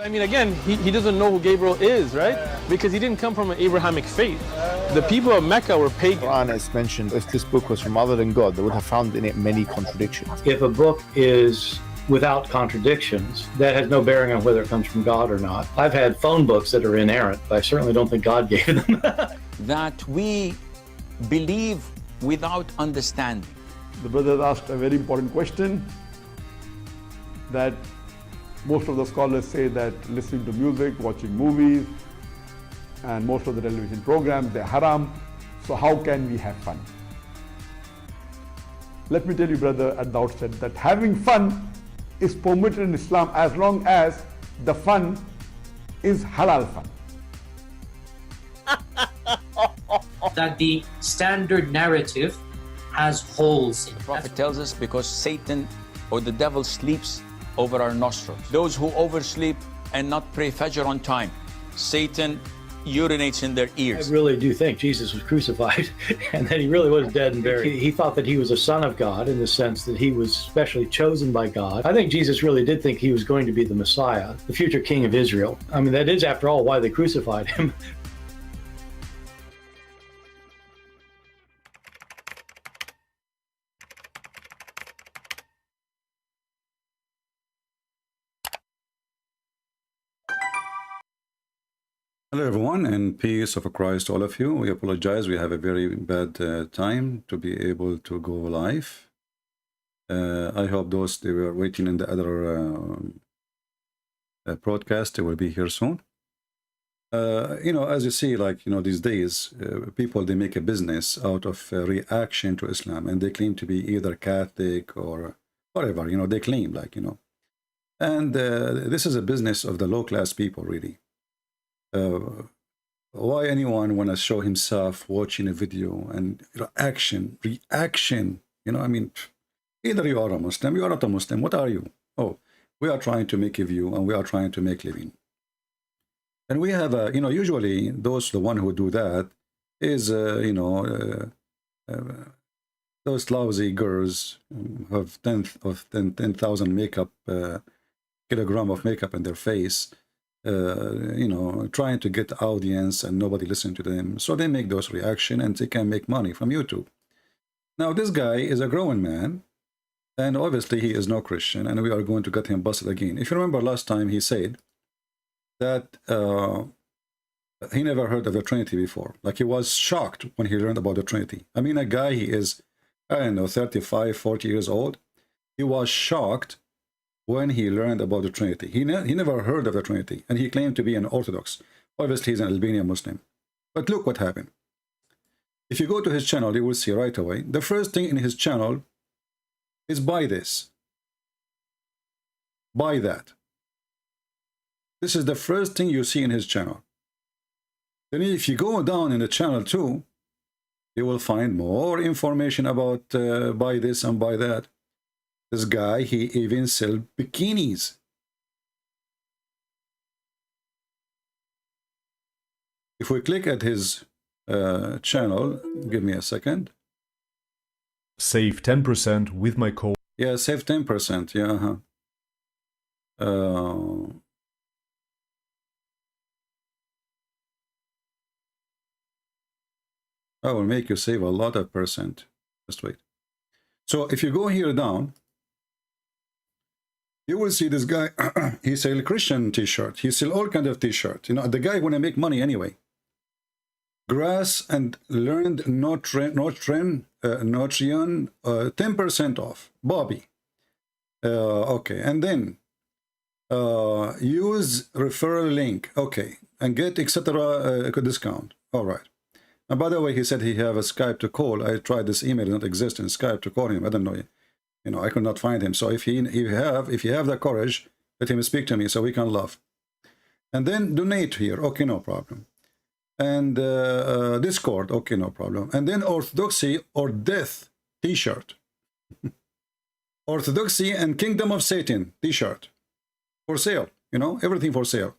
I mean, again, he doesn't know who Gabriel is, right? Because he didn't come from an Abrahamic faith. The people of Mecca were pagan. Quran has mentioned if this book was from other than God, they would have found in it many contradictions. If a book is without contradictions, that has no bearing on whether it comes from God or not. I've had phone books that are inerrant, but I certainly don't think God gave them. That we believe without understanding. The brother asked a very important question, that most of the scholars say that listening to music, watching movies, and most of the television programs, they're haram. So how can we have fun? Let me tell you, brother, at the outset, that having fun is permitted in Islam as long as the fun is halal fun. That the standard narrative has holes in it. The Prophet tells us because Satan or the devil sleeps over our nostrils. Those who oversleep and not pray Fajr on time, Satan urinates in their ears. I really do think Jesus was crucified and that he really was dead and buried. He thought that he was a son of God in the sense that he was specially chosen by God. I think Jesus really did think he was going to be the Messiah, the future king of Israel. I mean, that is, after all, why they crucified him. Hello everyone, and peace of Christ to all of you. We apologize, we have a very bad time to be able to go live. I hope those they were waiting in the other broadcast, they will be here soon. As you see, these days, people, they make a business out of reaction to Islam, and they claim to be either Catholic or whatever, they claim, and this is a business of the low-class people, really. Why anyone want to show himself watching a video and reaction, I mean, either you are a Muslim, you are not a Muslim, what are you? Oh, we are trying to make a view and we are trying to make living. And we have, usually the one who do that is, those lousy girls who have 10,000 makeup, kilogram of makeup in their face, trying to get audience and nobody listen to them. So they make those reaction and they can make money from YouTube. Now this guy is a grown man and obviously he is no Christian, and we are going to get him busted again. If you remember last time, he said that he never heard of the Trinity before. Like, he was shocked when he learned about the Trinity. I mean, a guy, he is, I don't know, 35, 40 years old. He was shocked when he learned about the Trinity. He never heard of the Trinity, and he claimed to be an Orthodox. Obviously, he's an Albanian Muslim. But look what happened. If you go to his channel, you will see right away, the first thing in his channel is buy this, buy that. This is the first thing you see in his channel. Then if you go down in the channel too, you will find more information about buy this and buy that. This guy, he even sells bikinis. If we click at his channel, give me a second. Save 10% with my code. Yeah, save 10%. Yeah. I will make you save a lot of percent. Just wait. So if you go here down, you will see this guy. He sell Christian t-shirt. He sell all kind of t-shirt. The guy want to make money anyway. Grass and learned Notrian 10% off. Bobby. Okay, and then use referral link. Okay, and get etc. discount. All right. And by the way, he said he have a Skype to call. I tried this email, does not exist in Skype to call him. I don't know. I could not find him. So if you have the courage, let him speak to me so we can laugh. And then donate here. Okay, no problem. And Discord. Okay, no problem. And then Orthodoxy or Death t-shirt. Orthodoxy and Kingdom of Satan t-shirt. For sale. Everything for sale.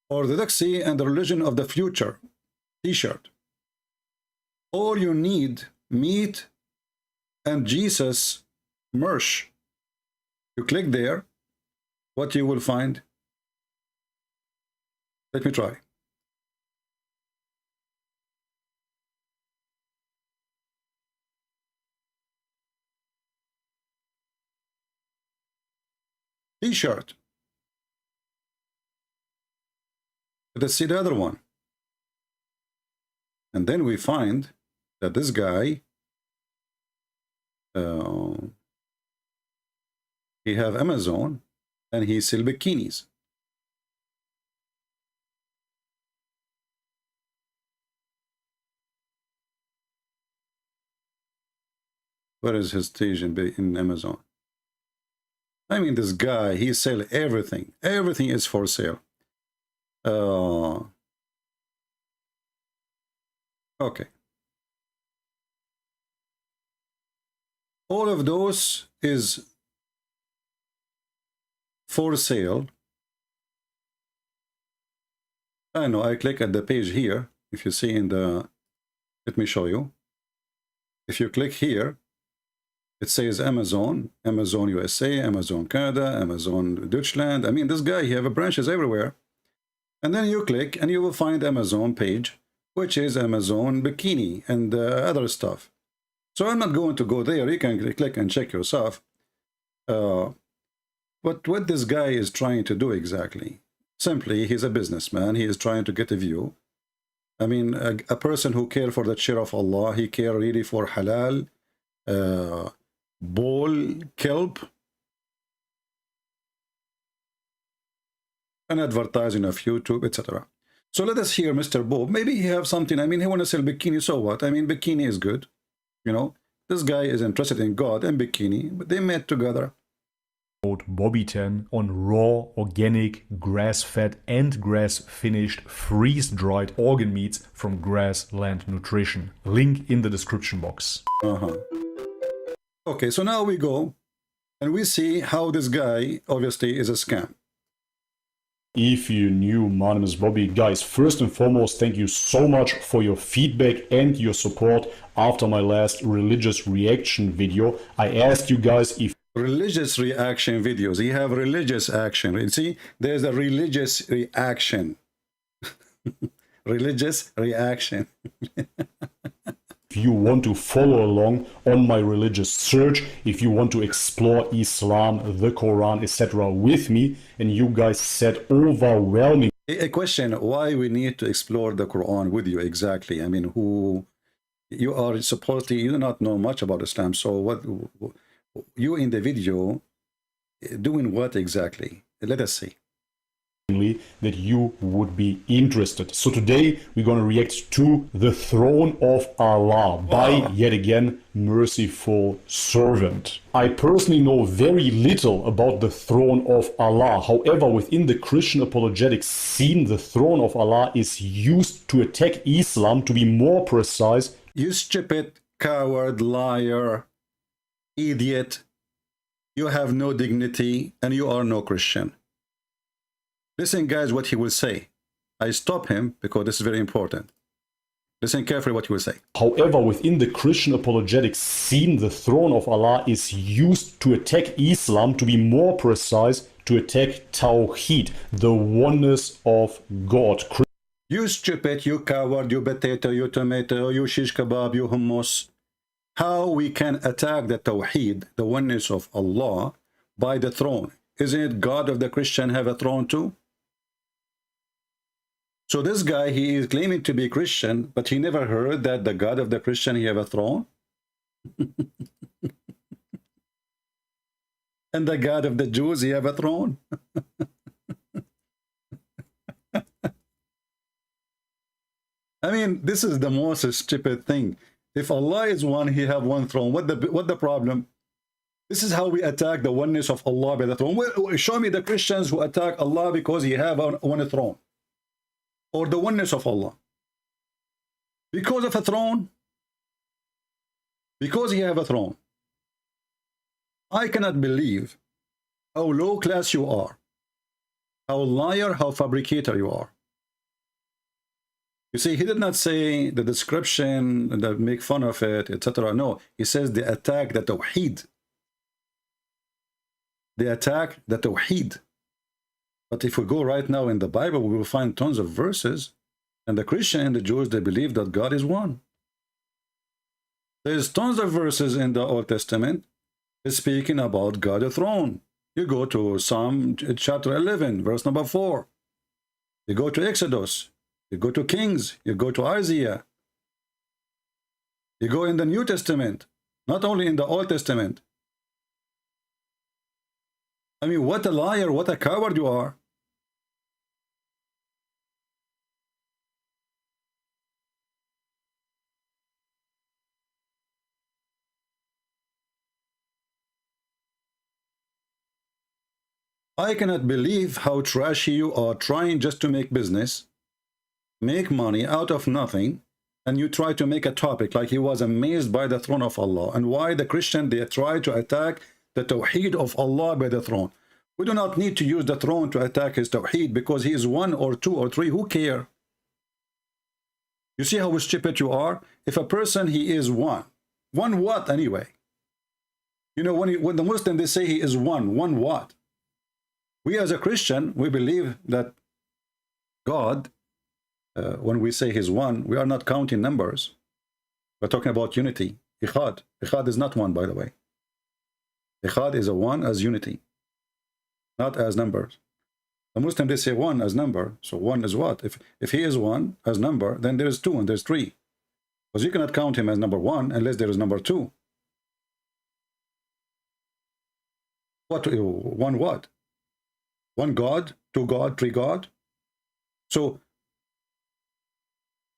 Orthodoxy and the Religion of the Future t-shirt. All you need, meat and Jesus merch. You click there, what you will find? Let me try. T-shirt. Let's see the other one. And then we find that this guy, he have Amazon and he sell bikinis. Where is his stage in Amazon? I mean, this guy, he sell everything. Everything is for sale. Okay. All of those is for sale. I know, I click at the page here. If you see in the, let me show you. If you click here, it says Amazon, Amazon USA, Amazon Canada, Amazon Deutschland. I mean, this guy, he have branches everywhere. And then you click and you will find Amazon page, which is Amazon bikini and other stuff. So I'm not going to go there. You can click and check yourself. But what this guy is trying to do exactly? Simply, he's a businessman. He is trying to get a view. I mean, a person who care for the chair of Allah, he care really for halal, bull, kelp, and advertising of YouTube, etc. So let us hear Mr. Bob. Maybe he have something. I mean, he want to sell bikini, so what? I mean, bikini is good. You know, this guy is interested in God and bikini, but they met together. Bobby 10 on raw, organic, grass-fed and grass-finished, freeze-dried organ meats from Grassland Nutrition. Link in the description box. Okay, so now we go and we see how this guy obviously is a scam. If you knew, my name is Bobby. Guys, first and foremost, thank you so much for your feedback and your support after my last religious reaction video. I asked you guys if religious reaction videos, you have religious action. You see, there's a religious reaction. Religious reaction. if you want to follow along on my religious search, if you want to explore Islam, the Quran, etc. with me, and you guys said overwhelming. A question, why we need to explore the Quran with you exactly? I mean, who you are supposedly, you do not know much about Islam, so what you in the video doing what exactly? Let us see. That you would be interested. So today we're going to react to The Throne of Allah by, yet again, Merciful Servant. I personally know very little about the Throne of Allah. However, within the Christian apologetics scene, the Throne of Allah is used to attack Islam. To be more precise, you stupid, coward, liar, idiot, you have no dignity and you are no Christian. Listen, guys, what he will say. I stop him because this is very important. Listen carefully what he will say. However, within the Christian apologetics scene, the Throne of Allah is used to attack Islam. To be more precise, to attack Tawheed, the oneness of God. You stupid, you coward, you potato, you tomato, you shish kebab, you hummus. How we can attack the Tawheed, the oneness of Allah, by the throne? Isn't it God of the Christian have a throne too? So this guy, he is claiming to be Christian, but he never heard that the God of the Christian, he have a throne? And the God of the Jews, he have a throne? I mean, this is the most stupid thing. If Allah is one, he have one throne. What the problem? This is how we attack the oneness of Allah by the throne. Well, show me the Christians who attack Allah because he have one throne. Or the oneness of Allah. Because of a throne. Because he have a throne. I cannot believe how low class you are. How liar, how fabricator you are. You see, he did not say the description, that make fun of it, etc. No, he says they attack the Tawheed. They attack the Tawheed. But if we go right now in the Bible, we will find tons of verses. And the Christian and the Jews, they believe that God is one. There's tons of verses in the Old Testament speaking about God's throne. You go to Psalm chapter 11, verse number 4. You go to Exodus. You go to Kings. You go to Isaiah. You go in the New Testament, not only in the Old Testament. I mean, what a liar, what a coward you are. I cannot believe how trashy you are, trying just to make business, make money out of nothing, and you try to make a topic like he was amazed by the throne of Allah, and why the Christian, they try to attack the Tawheed of Allah by the throne. We do not need to use the throne to attack his Tawheed, because he is one or two or three, who care? You see how stupid you are? If a person, he is one what anyway? You know, when the Muslim, they say he is one what? We as a Christian, we believe that God, when we say he's one, we are not counting numbers. We're talking about unity. Ikhad. Ikhad is not one, by the way. Ikhad is a one as unity, not as numbers. The Muslim, they say one as number. So one is what? If he is one as number, then there is two and there's three. Because you cannot count him as number one unless there is number two. One what? One God, two God, three God. So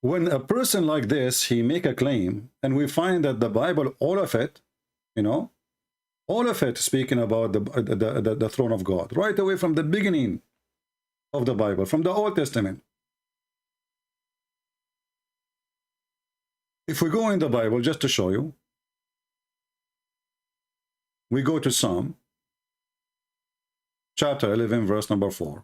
when a person like this, he make a claim, and we find that the Bible, all of it, you know, all of it speaking about the throne of God, right away from the beginning of the Bible, from the Old Testament. If we go in the Bible, just to show you, we go to Psalm chapter 11, verse number 4.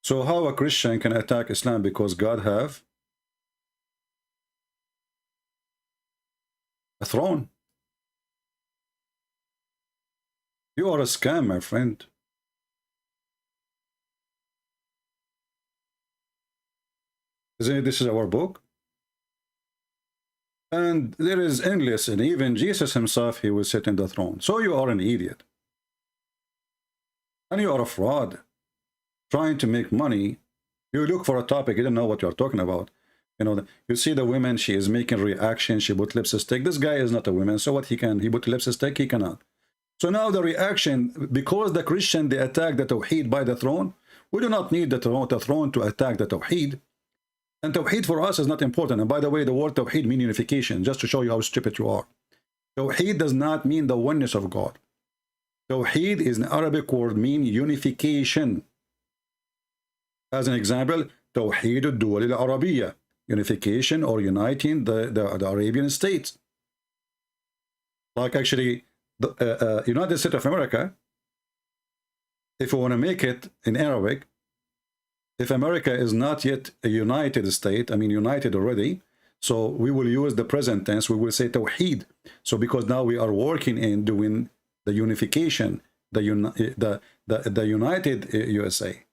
So how a Christian can attack Islam because God have a throne? You are a scam, my friend. Isn't it? This is our book. And there is endless, and even Jesus himself, he will sit in the throne. So you are an idiot. And you are a fraud. Trying to make money. You look for a topic, you don't know what you're talking about. You know, you see the woman, she is making reaction, she put lipstick. This guy is not a woman, so what he can? He put lipstick, he cannot. So now the reaction, because the Christian, they attack the Tawheed by the throne, we do not need the throne to attack the Tawheed. And Tawheed for us is not important. And by the way, the word Tawheed means unification, just to show you how stupid you are. Tawheed does not mean the oneness of God. Tawheed is an Arabic word, mean unification. As an example, Tawheed al-Duwal al-Arabiya, unification or uniting the Arabian states. Like actually, the United States of America, if we want to make it in Arabic, if America is not yet a united state, I mean united already, so we will use the present tense, we will say Tawheed. So because now we are working in doing the unification, the united USA.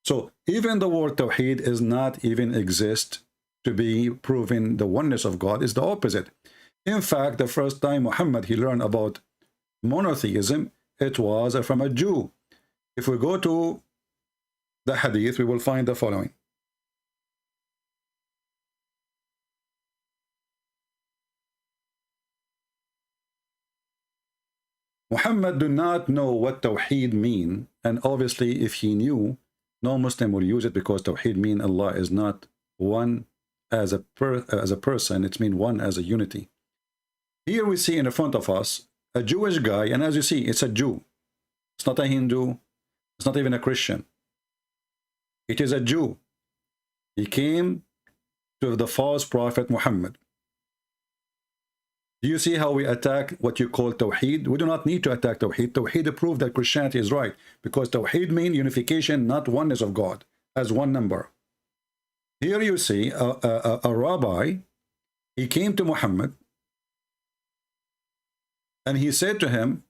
So even the word Tawheed is not even exist to be proven the oneness of God, is the opposite. In fact, the first time Muhammad, he learned about monotheism, it was from a Jew. If we go to the hadith, we will find the following. Muhammad do not know what Tawheed mean, and obviously if he knew, no Muslim will use it, because Tawheed mean Allah is not one as a person, it means one as a unity. Here we see in front of us a Jewish guy, and as you see, it's a Jew. It's not a Hindu, it's not even a Christian. It is a Jew. He came to the false prophet Muhammad. Do you see how we attack what you call Tawheed? We do not need to attack Tawheed. Tawheed proved that Christianity is right, because Tawheed means unification, not oneness of God, as one number. Here you see a rabbi, He came to Muhammad and he said to him,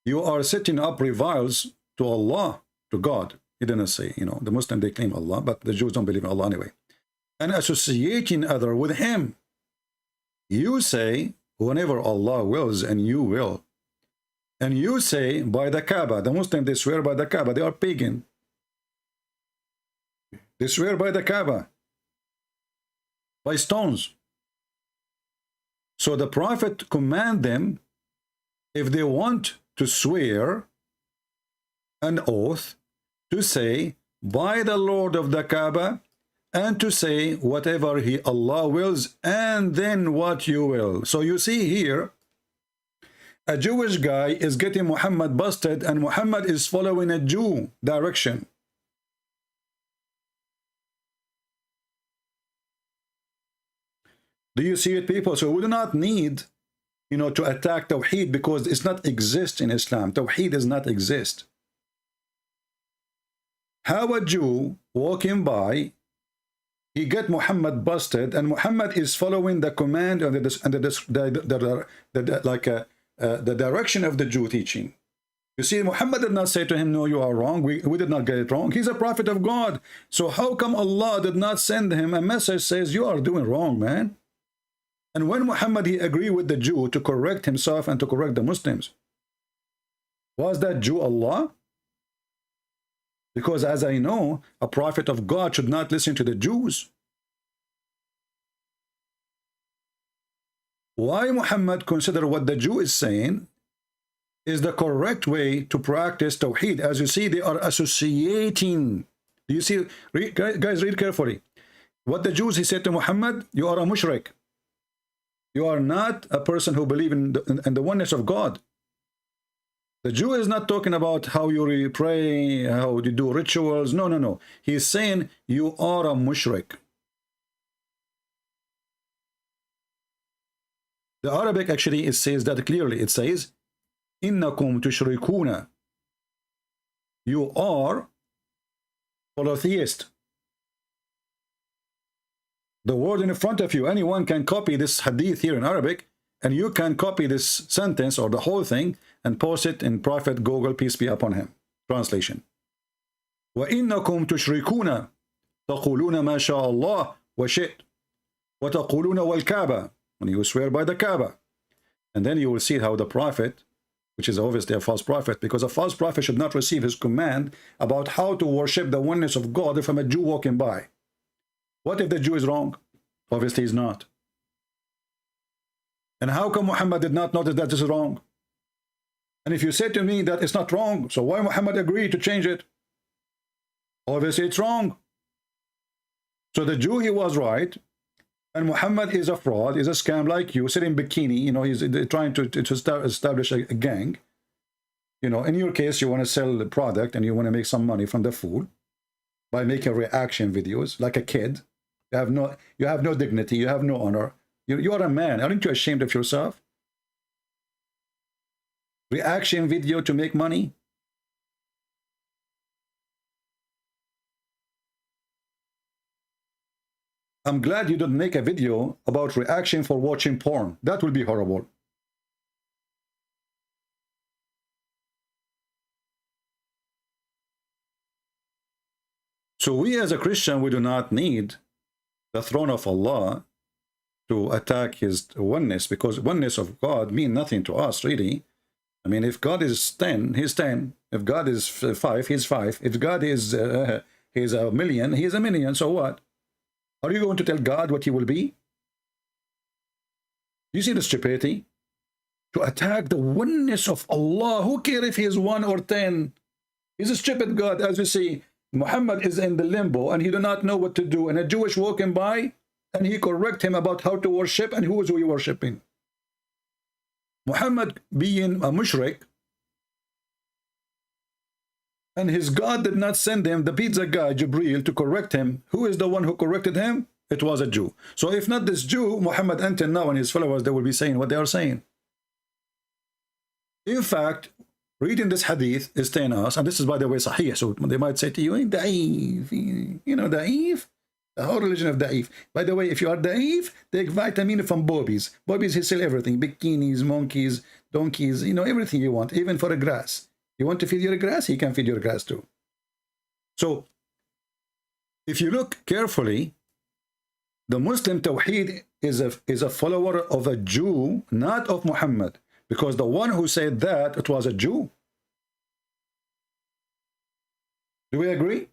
you are setting up rivals to Allah, to God. He didn't say, you know, the Muslims, they claim Allah, but the Jews don't believe in Allah anyway. And associating other with him. You say, whenever Allah wills, and you will. And you say, by the Kaaba. The Muslims, they swear by the Kaaba. They are pagan. They swear by the Kaaba. By stones. So the Prophet command them, if they want to swear an oath, to say, by the Lord of the Kaaba, and to say whatever Allah wills, and then what you will. So you see here, a Jewish guy is getting Muhammad busted, and Muhammad is following a Jew direction. Do you see it, people? So we do not need, you know, to attack Tawheed, because it's not exist in Islam. Tawheed does not exist. How a Jew walking by, he get Muhammad busted, and Muhammad is following the command and the direction of the Jew teaching. You see, Muhammad did not say to him, no, you are wrong. We did not get it wrong. He's a prophet of God. So how come Allah did not send him a message says, you are doing wrong, man? And when Muhammad, he agreed with the Jew to correct himself and to correct the Muslims, was that Jew Allah? Because as I know, a prophet of God should not listen to the Jews. Why Muhammad consider what the Jew is saying is the correct way to practice Tawheed? As you see, they are associating. Do you see? Guys, read carefully. What the Jews, he said to Muhammad, you are a mushrik. You are not a person who believes in the oneness of God. The Jew is not talking about how you pray, how you do rituals. No, no, no. He's saying you are a mushrik. The Arabic actually, it says that clearly. It says, innakum tushrikuna. You are polytheist. The word in front of you, anyone can copy this hadith here in Arabic, and you can copy this sentence or the whole thing and post it in Prophet Google, peace be upon him. Translation. وَإِنَّكُمْ تُشْرِكُونَ تَقُولُونَ مَا شَاءَ اللَّهُ وَشِئْتُ وَتَقُولُونَ وَالْكَعْبَةِ. When you swear by the Kaaba. And then you will see how the prophet, which is obviously a false prophet, because a false prophet should not receive his command about how to worship the oneness of God from a Jew walking by. What if the Jew is wrong? Obviously he's not. And how come Muhammad did not notice that this is wrong? And if you say to me that it's not wrong, so why Muhammad agreed to change it? Obviously it's wrong. So the Jew, he was right, and Muhammad is a fraud, is a scam like you, sitting in bikini, you know, he's trying to establish a gang. You know, in your case, you want to sell the product and you want to make some money from the food by making reaction videos like a kid. You have no dignity, you have no honor. You are a man. Aren't you ashamed of yourself? Reaction video to make money? I'm glad you didn't make a video about reaction for watching porn. That would be horrible. So we as a Christian, we do not need the throne of Allah to attack his oneness, because oneness of God mean nothing to us, really. I mean, if God is 10, he's 10. If God is 5, he's 5. If God is he's a million, he's a million. So what? Are you going to tell God what he will be? You see the stupidity? To attack the oneness of Allah. Who cares if he is 1 or 10? He's a stupid God. As you see, Muhammad is in the limbo and he do not know what to do. And a Jewish walking by, and he correct him about how to worship and who is he worshiping. Muhammad being a mushrik, and his God did not send him, the pizza guy, Jibreel, to correct him. Who is the one who corrected him? It was a Jew. So if not this Jew, Muhammad until now and his followers, they will be saying what they are saying. In fact, reading this hadith is telling us, and this is by the way sahih, so they might say to you, da'if, you know, da'if. The whole religion of Da'if. By the way, if you are Da'if, take vitamin from Bobbies. Bobbies, he sell everything. Bikinis, monkeys, donkeys, you know, everything you want, even for a grass. You want to feed your grass, he can feed your grass too. So, if you look carefully, the Muslim Tawheed is a follower of a Jew, not of Muhammad. Because the one who said that, it was a Jew. Do we agree?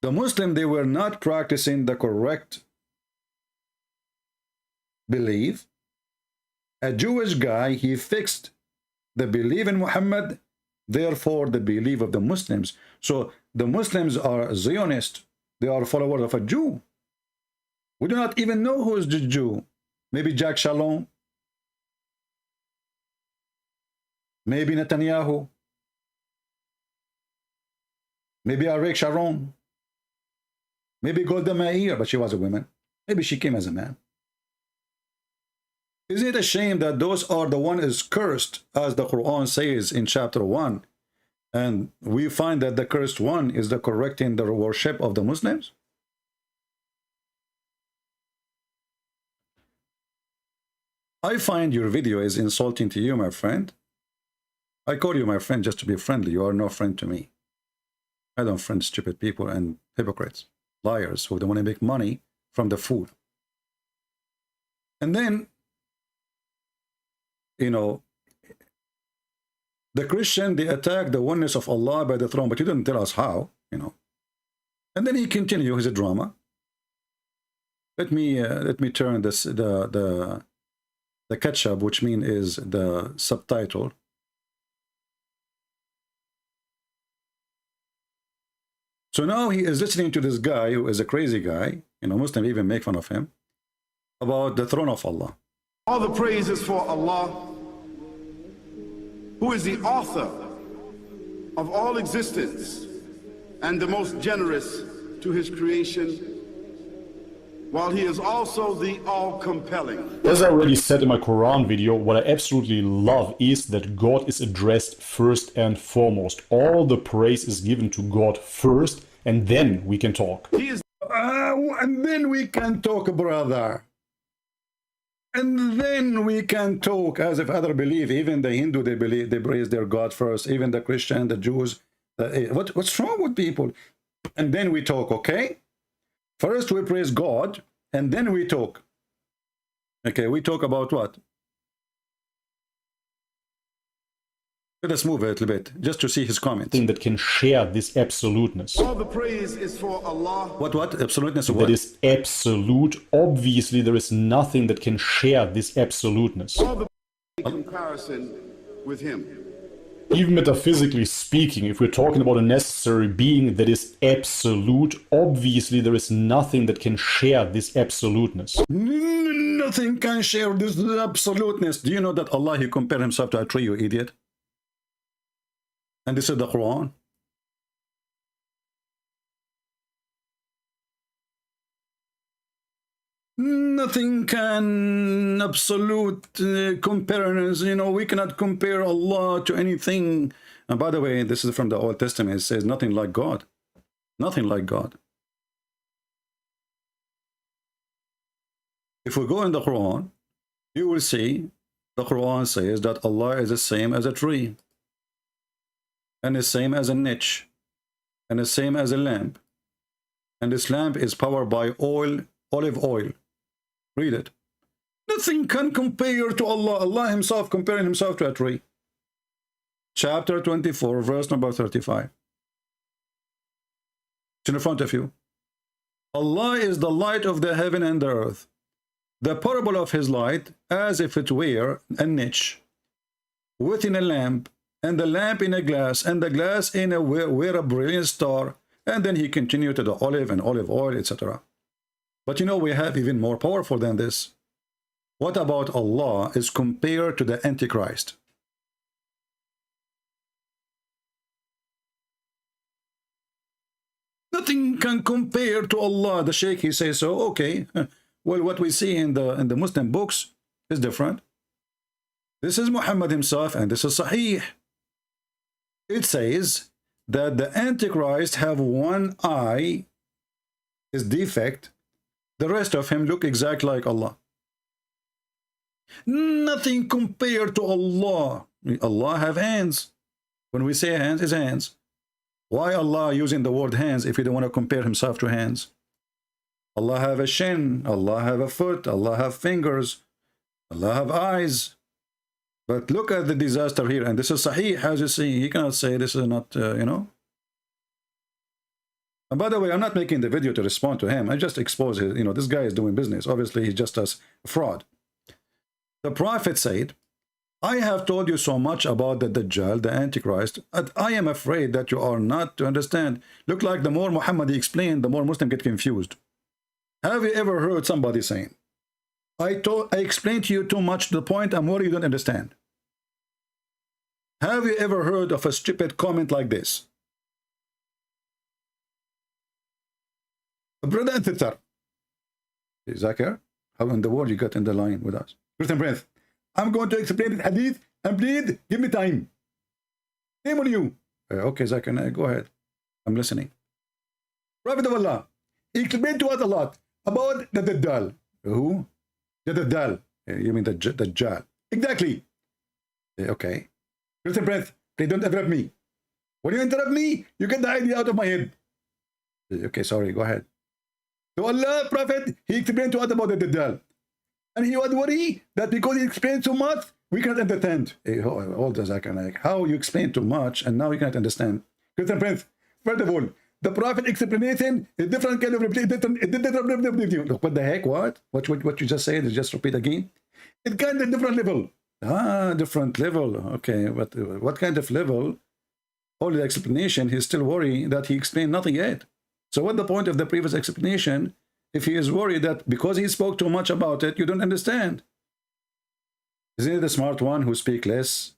The Muslim, they were not practicing the correct belief. A Jewish guy, he fixed the belief in Muhammad, therefore the belief of the Muslims. So the Muslims are Zionist. They are followers of a Jew. We do not even know who is the Jew. Maybe Jack Shalom. Maybe Netanyahu. Maybe Ariel Sharon. Maybe Golda Meir, but she was a woman. Maybe she came as a man. Isn't it a shame that those are the one is cursed, as the Quran says in chapter 1, and we find that the cursed one is the correcting the worship of the Muslims? I find your video is insulting to you, my friend. I call you my friend just to be friendly. You are no friend to me. I don't friend stupid people and hypocrites, liars who don't want to make money from the food. And then, you know, the Christian, they attack the oneness of Allah by the throne, but you didn't tell us how, you know. And then he continues his drama. Let me turn this the ketchup, which mean is the subtitle. So now he is listening to this guy who is a crazy guy, you know, Muslims even make fun of him, about the throne of Allah. All the praise is for Allah, who is the author of all existence and the most generous to his creation, while he is also the all-compelling. As I already said in my Quran video, what I absolutely love is that God is addressed first and foremost. All the praise is given to God first, and then we can talk. He is and then we can talk, brother. And then we can talk, as if others believe. Even the Hindu, they believe, they praise their God first. Even the Christian, the Jews. What's wrong with people? And then we talk, okay? First we praise God, and then we talk. Okay, we talk about what? Let us move a little bit, just to see his comments. Thing that can share this absoluteness. all the praise is for Allah. What? Absoluteness of what? That is absolute. Obviously, there is nothing that can share this absoluteness. All the comparison with him. Even metaphysically speaking, if we're talking about a necessary being that is absolute, obviously there is nothing that can share this absoluteness. Nothing can share this absoluteness. Do you know that Allah, he compared himself to a tree, you idiot? And this is the Quran. Nothing can absolute comparisons. You know, we cannot compare Allah to anything. And by the way, this is from the Old Testament. It says nothing like God. Nothing like God. If we go in the Quran, you will see the Quran says that Allah is the same as a tree, and the same as a niche, and the same as a lamp. And this lamp is powered by oil, olive oil. Read it. Nothing can compare to Allah. Allah himself comparing himself to a tree. Chapter 24, verse number 35. It's in front of you. Allah is the light of the heaven and the earth. The parable of his light, as if it were a niche within a lamp, and the lamp in a glass, and the glass in a were a brilliant star. And then he continued to the olive and olive oil, etc. But you know, we have even more powerful than this. What about Allah is compared to the Antichrist? Nothing can compare to Allah. The Sheikh, he says so. Okay, well, what we see in the Muslim books is different. This is Muhammad himself, and this is Sahih. It says that the Antichrist have one eye, is defect, the rest of him look exactly like Allah. Nothing compared to Allah. Allah have hands. When we say hands, is hands. Why Allah using the word hands if he don't want to compare himself to hands? Allah have a shin, Allah have a foot, Allah have fingers, Allah have eyes. But look at the disaster here, and this is Sahih, as you see. He cannot say this is not, you know. And by the way, I'm not making the video to respond to him. I just expose his, you know, this guy is doing business. Obviously, he's just a fraud. The Prophet said, I have told you so much about the Dajjal, the Antichrist, and I am afraid that you are not to understand. Look like the more Muhammad explained, the more Muslims get confused. Have you ever heard somebody saying, I explained to you too much to the point I'm worried you don't understand? Have you ever heard of a stupid comment like this? Brother and sister, Zakir, how in the world you got in the line with us? Christian Prince, I'm going to explain the hadith, and please give me time. Shame on you. Okay, Zakir, go ahead. I'm listening. Prophet of Allah, he explained to us a lot about the Dajjal. Who? The Dajjal. You mean the Dajjal. Exactly. Okay. Christian Prince, please don't interrupt me. When you interrupt me, you get the idea out of my head. Okay, sorry, go ahead. So Allah, Prophet, he explained to us about the Dajjal. And he was worried that because he explained so much, we cannot understand. All the Zakir, how you explain too much and now we cannot understand. Christian Prince, first of all, the Prophet explanation is different kind of different. What the heck? What you just said? Just repeat again. It's kind of different level. Ah, different level. Okay, but what kind of level? All the explanation, he's still worried that he explained nothing yet. So what's the point of the previous explanation if he is worried that because he spoke too much about it, you don't understand? Isn't he the smart one who speak less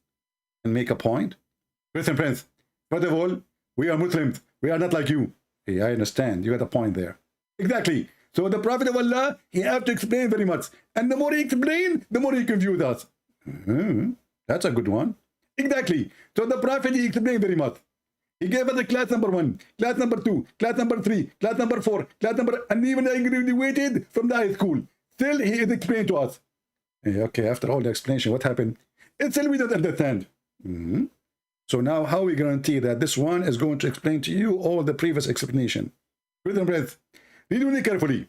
and make a point? Christian Prince, first of all, we are Muslims. We are not like you. Hey, I understand. You got a point there. Exactly. So the Prophet of Allah, he have to explain very much. And the more he explain, the more he confuse us. That's a good one. Exactly. So the Prophet, he explained very much. He gave us the class number 1, class number 2, class number 3, class number 4, class number... And even I graduated from the high school. Still, he is explained to us. Hey, okay, after all the explanation, what happened? It's still we don't understand. So now, how we guarantee that this one is going to explain to you all the previous explanation? Read breath. Read really carefully.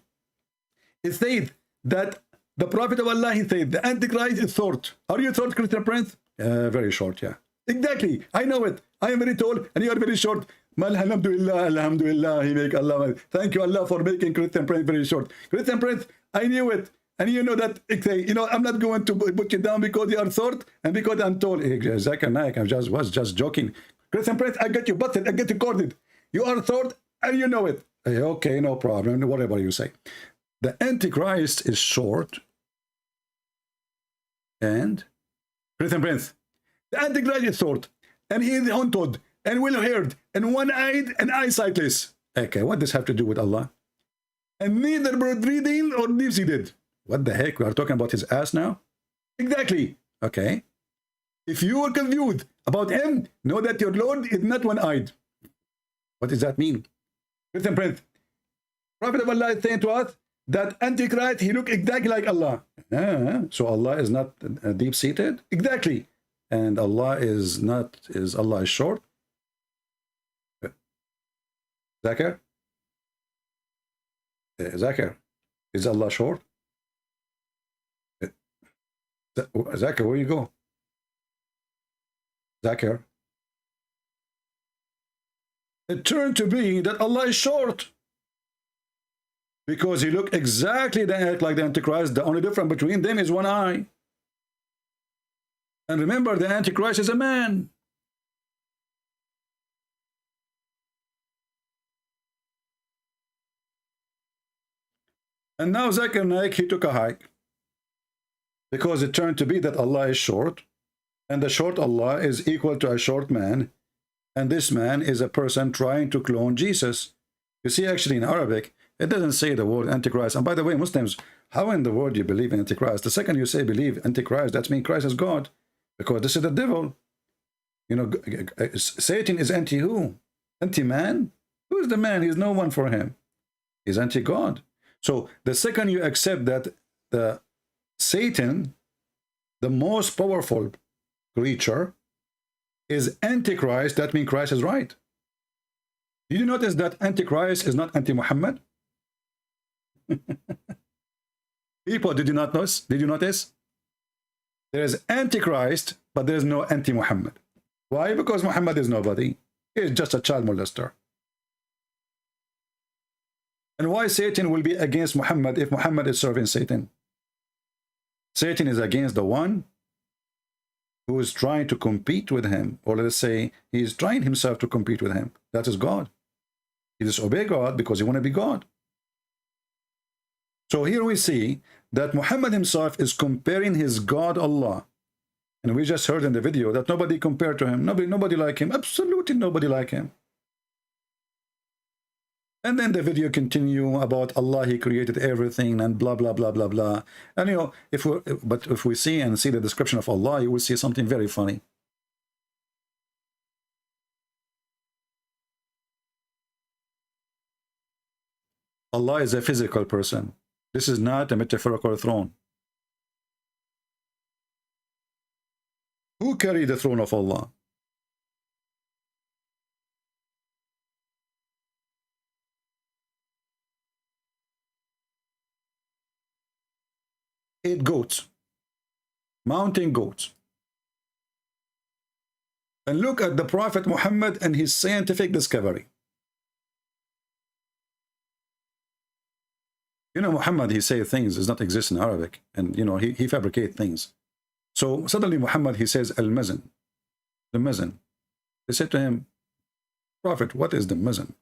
It says that the Prophet of Allah, he said, the Antichrist is short. Are you short, Christian Prince? Very short, yeah. Exactly. I know it. I am very tall and you are very short. Alhamdulillah, alhamdulillah. He make Allah. Thank you, Allah, for making Christian Prince very short. Christian Prince, I knew it. And you know that, you know, I'm not going to put you down because you are short and because I'm tall. Zakir Naik, I was just joking. Christian Prince, I get you busted, I get you corded. You are short and you know it. Okay, no problem, whatever you say. The Antichrist is short. And Christian Prince, the Antichrist is short. And he is hunted and well-haired and one-eyed and eyesightless. Okay, what does this have to do with Allah? And neither breathing or deep-seated. What the heck? We are talking about his ass now? Exactly. Okay. If you are confused about him, know that your Lord is not one-eyed. What does that mean? Christian Prince, Prophet of Allah is saying to us that Antichrist, he look exactly like Allah. So Allah is not deep-seated? Exactly. And Allah is not, Allah is short? Zakir? Zakir, is Allah short? Zakir, where you go? Zakir. It turned to be that Allah is short. Because he look exactly like the Antichrist. The only difference between them is one eye. And remember, the Antichrist is a man. And now Zakir Naik, he took a hike. Because it turned to be that Allah is short. And the short Allah is equal to a short man. And this man is a person trying to clone Jesus. You see, actually in Arabic, it doesn't say the word Antichrist. And by the way, Muslims, how in the world do you believe in Antichrist? The second you say believe Antichrist, that means Christ is God. Because this is the devil. You know, Satan is anti who? Anti-man? Who's the man? He's no one for him. He's anti-God. So the second you accept that the Satan, the most powerful creature, is Antichrist, that means Christ is right. Did you notice that Antichrist is not anti-Muhammad? People, did you not notice? Did you notice? There is Antichrist, but there is no anti-Muhammad. Why? Because Muhammad is nobody. He is just a child molester. And why Satan will be against Muhammad if Muhammad is serving Satan? Satan is against the one who is trying to compete with him, or let us say he is trying himself to compete with him. That is God. He disobey God because he want to be God. So here we see that Muhammad himself is comparing his God Allah. And we just heard in the video that nobody compared to him. Nobody like him. Absolutely nobody like him. And then the video continue about Allah, he created everything and blah, blah, blah, blah, blah. And you know, if we see the description of Allah, you will see something very funny. Allah is a physical person. This is not a metaphorical throne. Who carried the throne of Allah? Eight goats, mountain goats. And look at the Prophet Muhammad and his scientific discovery. You know, Muhammad, he say things does not exist in Arabic, and you know, he fabricate things. So suddenly Muhammad, he says al-mazan, the mazan. They said to him, Prophet, what is the mazan?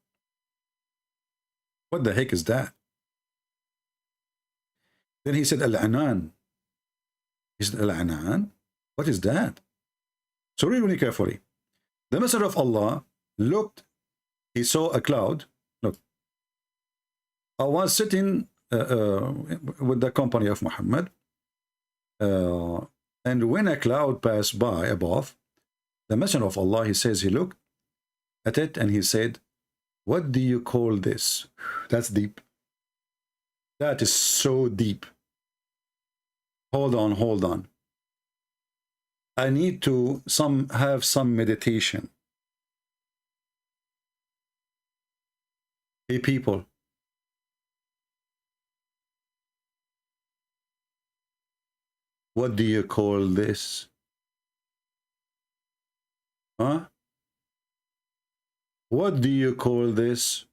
What the heck is that? Then he said al-anan. He said al-anan? What is that? So read really carefully. The Messenger of Allah looked, he saw a cloud. Look, I was sitting with the company of Muhammad, and when a cloud passed by above, the Messenger of Allah, he says, he looked at it and he said, what do you call this? That's deep. That is so deep. Hold on, hold on. I need to have some meditation. Hey people, what do you call this? Huh? What do you call this?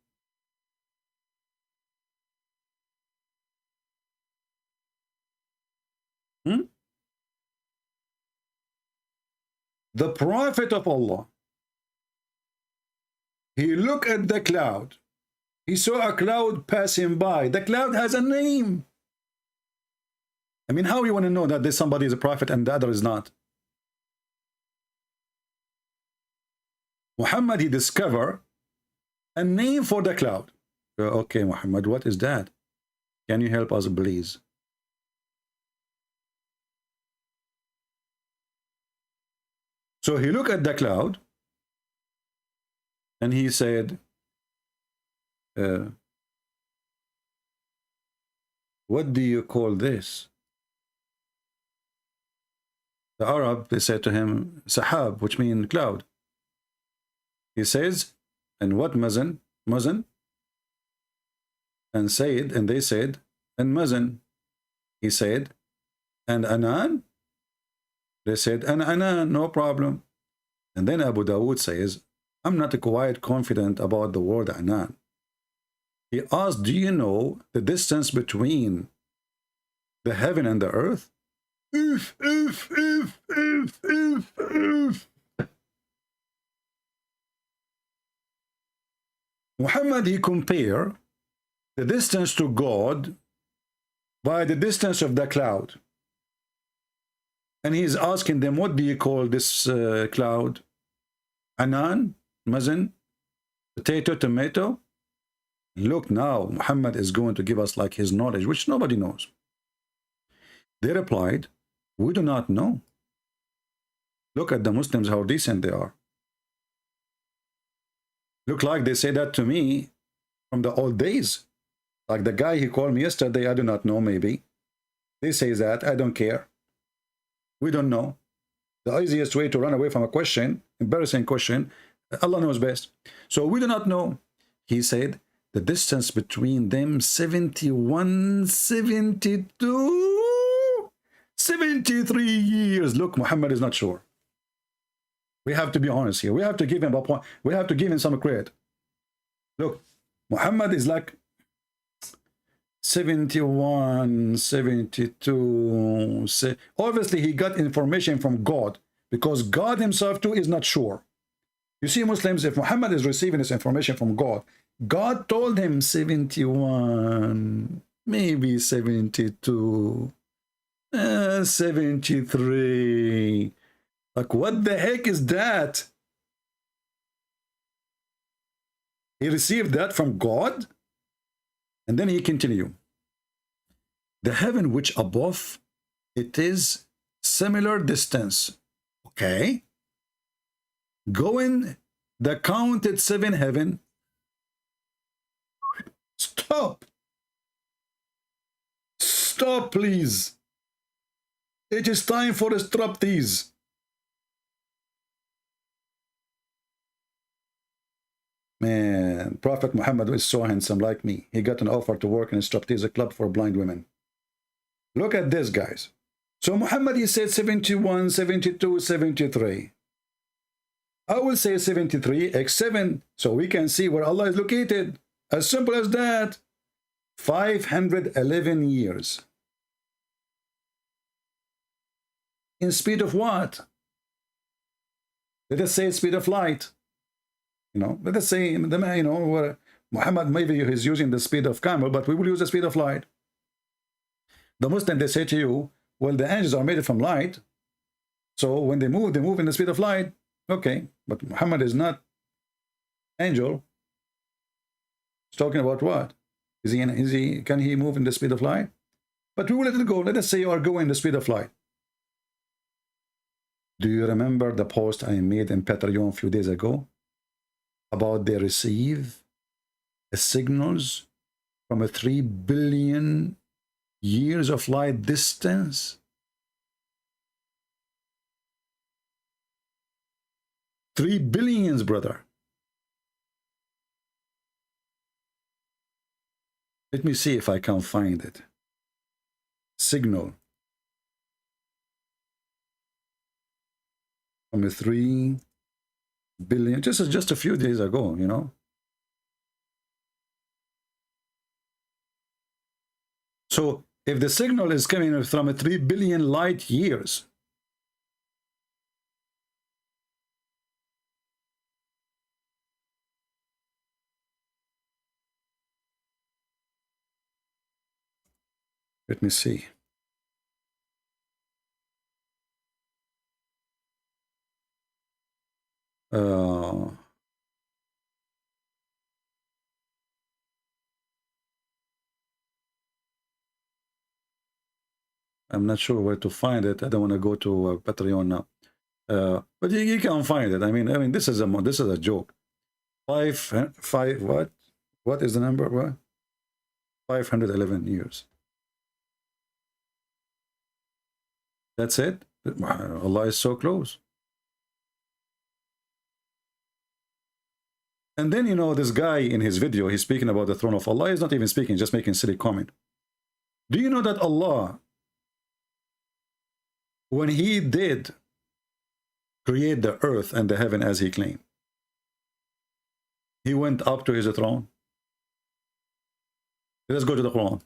The Prophet of Allah, he looked at the cloud. He saw a cloud passing by. The cloud has a name. I mean, how you want to know that this somebody is a prophet and the other is not? Muhammad, he discovered a name for the cloud. Okay, Muhammad, what is that? Can you help us, please? So he looked at the cloud and he said, what do you call this? The Arab, they said to him, sahab, which means cloud. He says, and what mazan? Mazan? And said, and they said, and mazan. He said, and anan? They said, and anan, no problem. And then Abu Dawood says, I'm not quite confident about the word anan. He asked, do you know the distance between the heaven and the earth? If. Muhammad, he compared the distance to God by the distance of the cloud. And he's asking them, what do you call this cloud? Anan? Mazan? Potato? Tomato? Look now, Muhammad is going to give us like his knowledge, which nobody knows. They replied, we do not know. Look at the Muslims, how decent they are. Look like they say that to me from the old days. Like the guy he called me yesterday, I do not know, maybe. They say that, I don't care. We don't know. The easiest way to run away from a question, embarrassing question, Allah knows best. So we do not know. He said, the distance between them, 71, 72, 73 years. Look, Muhammad is not sure. We have to be honest here. We have to give him a point. We have to give him some credit. Look, Muhammad is like 71, 72. Obviously, he got information from God, because God himself too is not sure. You see, Muslims, if Muhammad is receiving this information from God, God told him 71, maybe 72, 73. Like, what the heck is that? He received that from God, and then he continued. The heaven which above, it is similar distance. Okay. Going the counted 7 heaven. Stop. Stop, please. It is time for a striptease. Man, Prophet Muhammad is so handsome like me. He got an offer to work in a striptease club for blind women. Look at this, guys. So Muhammad, he said 71, 72, 73. I will say 73, x7, so we can see where Allah is located. As simple as that. 511 years. In speed of what? Let us say speed of light. You know, let us say, you know, Muhammad maybe is using the speed of camel, but we will use the speed of light. The Muslim, they say to you, well, the angels are made from light, so when they move in the speed of light. Okay, but Muhammad is not angel. He's talking about what? Can he move in the speed of light? But we will let it go. Let us say you are going the speed of light. Do you remember the post I made in Patreon a few days ago about they receive signals from a 3 billion years of light distance? 3 billions, brother. Let me see if I can find it. Signal from a 3 billion, just a few days ago, you know. So if the signal is coming from a 3 billion light years, let me see. I'm not sure where to find it. I don't want to go to Patreon now. But you can find it. I mean, this is a joke. Five. What? What is the number? What? 511 years. That's it. Allah is so close. And then, you know, this guy in his video, he's speaking about the throne of Allah. He's not even speaking, just making silly comment. Do you know that Allah, when he did create the earth and the heaven as he claimed, he went up to his throne? Let's go to the Quran.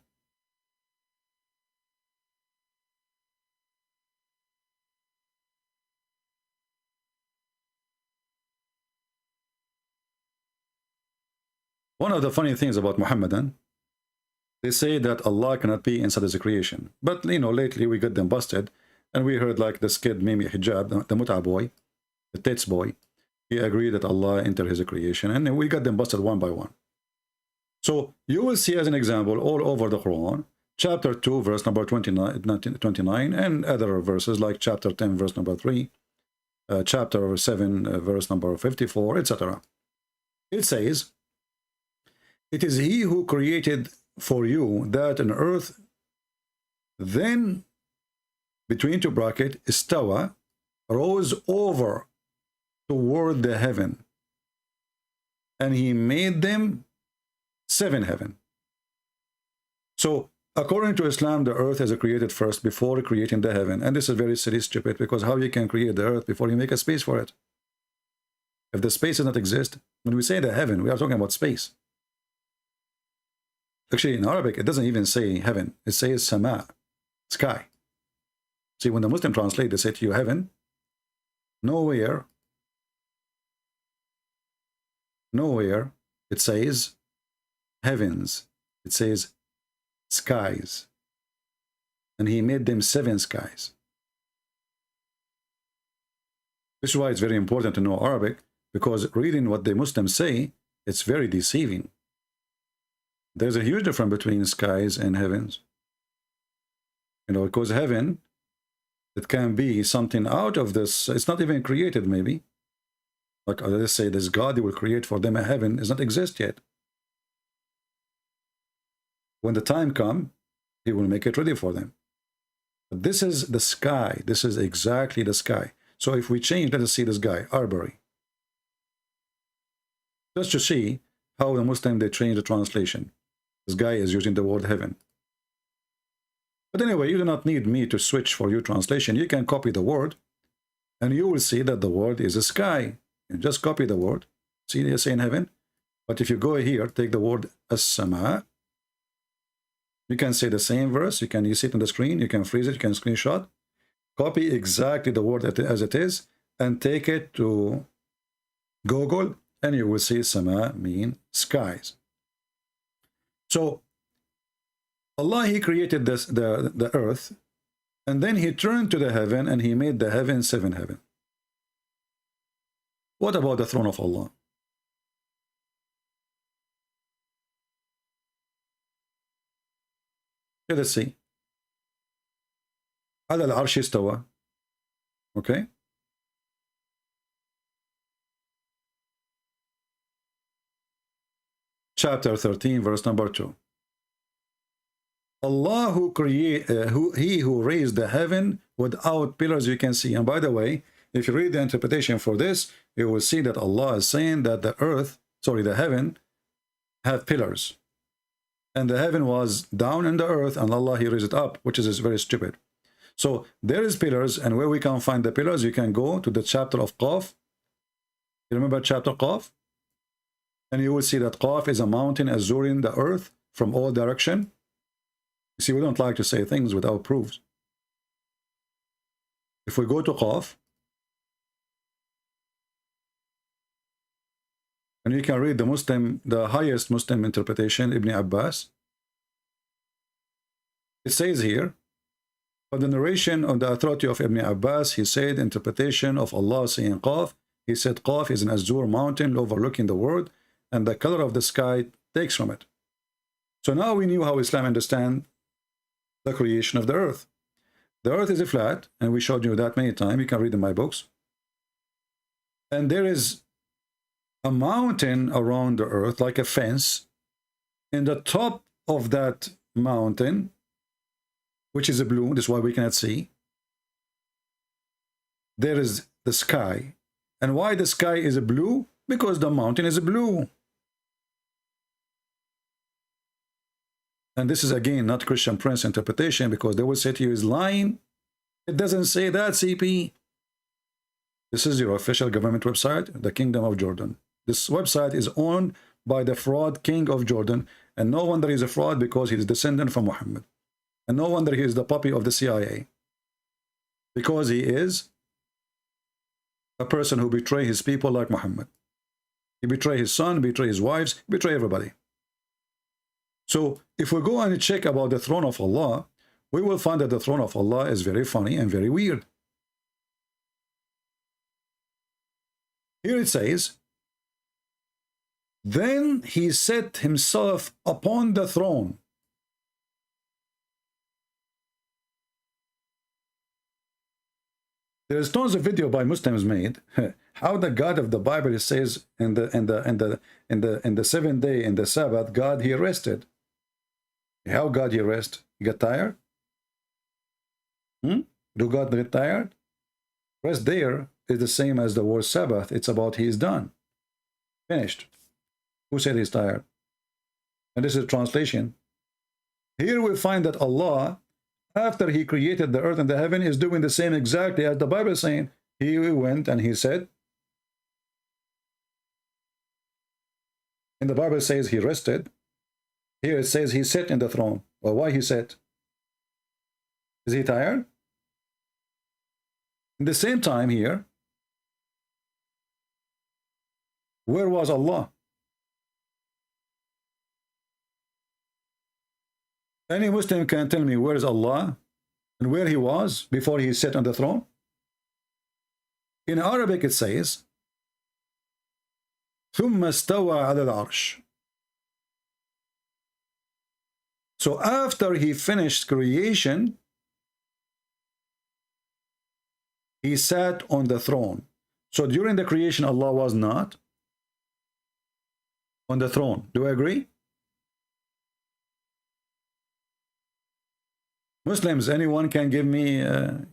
One of the funny things about Muhammadan, they say that Allah cannot be inside his creation. But, you know, lately we got them busted. And we heard like this kid, Mimi Hijab, the Muta boy, the Tets boy. He agreed that Allah entered his creation. And we got them busted one by one. So you will see as an example all over the Quran, chapter 2, verse number 29, and other verses like chapter 10, verse number 3, chapter 7, verse number 54, etc. It says, it is he who created for you that on earth, then between two brackets, istawa, rose over toward the heaven, and he made them 7 heaven. So according to Islam, the earth is created first before creating the heaven. And this is very silly, stupid, because how you can create the earth before you make a space for it? If the space does not exist, when we say the heaven, we are talking about space. Actually, in Arabic, it doesn't even say heaven. It says sama, sky. See, when the Muslim translate, they say to you heaven. Nowhere it says heavens. It says skies. And he made them 7 skies. This is why it's very important to know Arabic, because reading what the Muslims say, it's very deceiving. There's a huge difference between skies and heavens. You know, because heaven, it can be something out of this. It's not even created, maybe. Like, let's say this God, he will create for them a heaven, does not exist yet. When the time comes, he will make it ready for them. But this is the sky. This is exactly the sky. So if we change, let us see this guy, Arbery. Just to see how the Muslim, they change the translation. This guy is using the word heaven. But anyway, you do not need me to switch for your translation. You can copy the word, and you will see that the word is a sky. You just copy the word. See, they say in heaven. But if you go here, take the word as-sama. You can say the same verse. You see it on the screen. You can freeze it. You can screenshot. Copy exactly the word as it is, and take it to Google, and you will see sama mean skies. So Allah, he created the earth, and then he turned to the heaven, and he made the heaven 7 heaven. What about the throne of Allah? Let us see. على العرش استوى. Okay. Chapter 13, verse number 2. Allah he who raised the heaven without pillars, you can see. And by the way, if you read the interpretation for this, you will see that Allah is saying that the heaven had pillars. And the heaven was down in the earth, and Allah, he raised it up, which is very stupid. So there is pillars, and where we can find the pillars, you can go to the chapter of Qaf. You remember chapter Qaf? And you will see that Qaf is a mountain azzuring the earth from all direction. You see, we don't like to say things without proofs. If we go to Qaf, and you can read the highest Muslim interpretation, Ibn Abbas. It says here, for the narration on the authority of Ibn Abbas, he said, interpretation of Allah saying Qaf, he said Qaf is an azure mountain overlooking the world, and the color of the sky takes from it. So now we knew how Islam understands the creation of the earth. The earth is flat, and we showed you that many times. You can read in my books. And there is a mountain around the earth, like a fence. In the top of that mountain, which is a blue, this is why we cannot see, there is the sky. And why the sky is a blue? Because the mountain is a blue. And this is again not Christian Prince interpretation, because they will say to you is lying. It doesn't say that, CP. This is your official government website, the Kingdom of Jordan. This website is owned by the fraud king of Jordan, and no wonder he's a fraud, because he is descendant from Muhammad. And no wonder he is the puppy of the CIA, because he is a person who betrays his people like Muhammad. He betrays his son, betrays his wives, betrays everybody. So if we go and check about the throne of Allah, we will find that the throne of Allah is very funny and very weird. Here it says, then he set himself upon the throne. There's tons of video by Muslims made, How the God of the Bible says in the 7th day, in the Sabbath, God he rested. How God he rest? He got tired? Do God get tired? Rest there is the same as the word Sabbath. It's about he is done. Finished. Who said he's tired? And this is a translation. Here we find that Allah, after he created the earth and the heaven, is doing the same exactly as the Bible is saying. He went and he said, in the Bible says he rested. Here it says he sat in the throne. Well, why he sat? Is he tired? In the same time here, where was Allah? Any Muslim can tell me where is Allah and where he was before he sat on the throne? In Arabic it says, ثم استوى على العرش. So after he finished creation, he sat on the throne. So during the creation, Allah was not on the throne. Do I agree? Muslims, anyone can give me,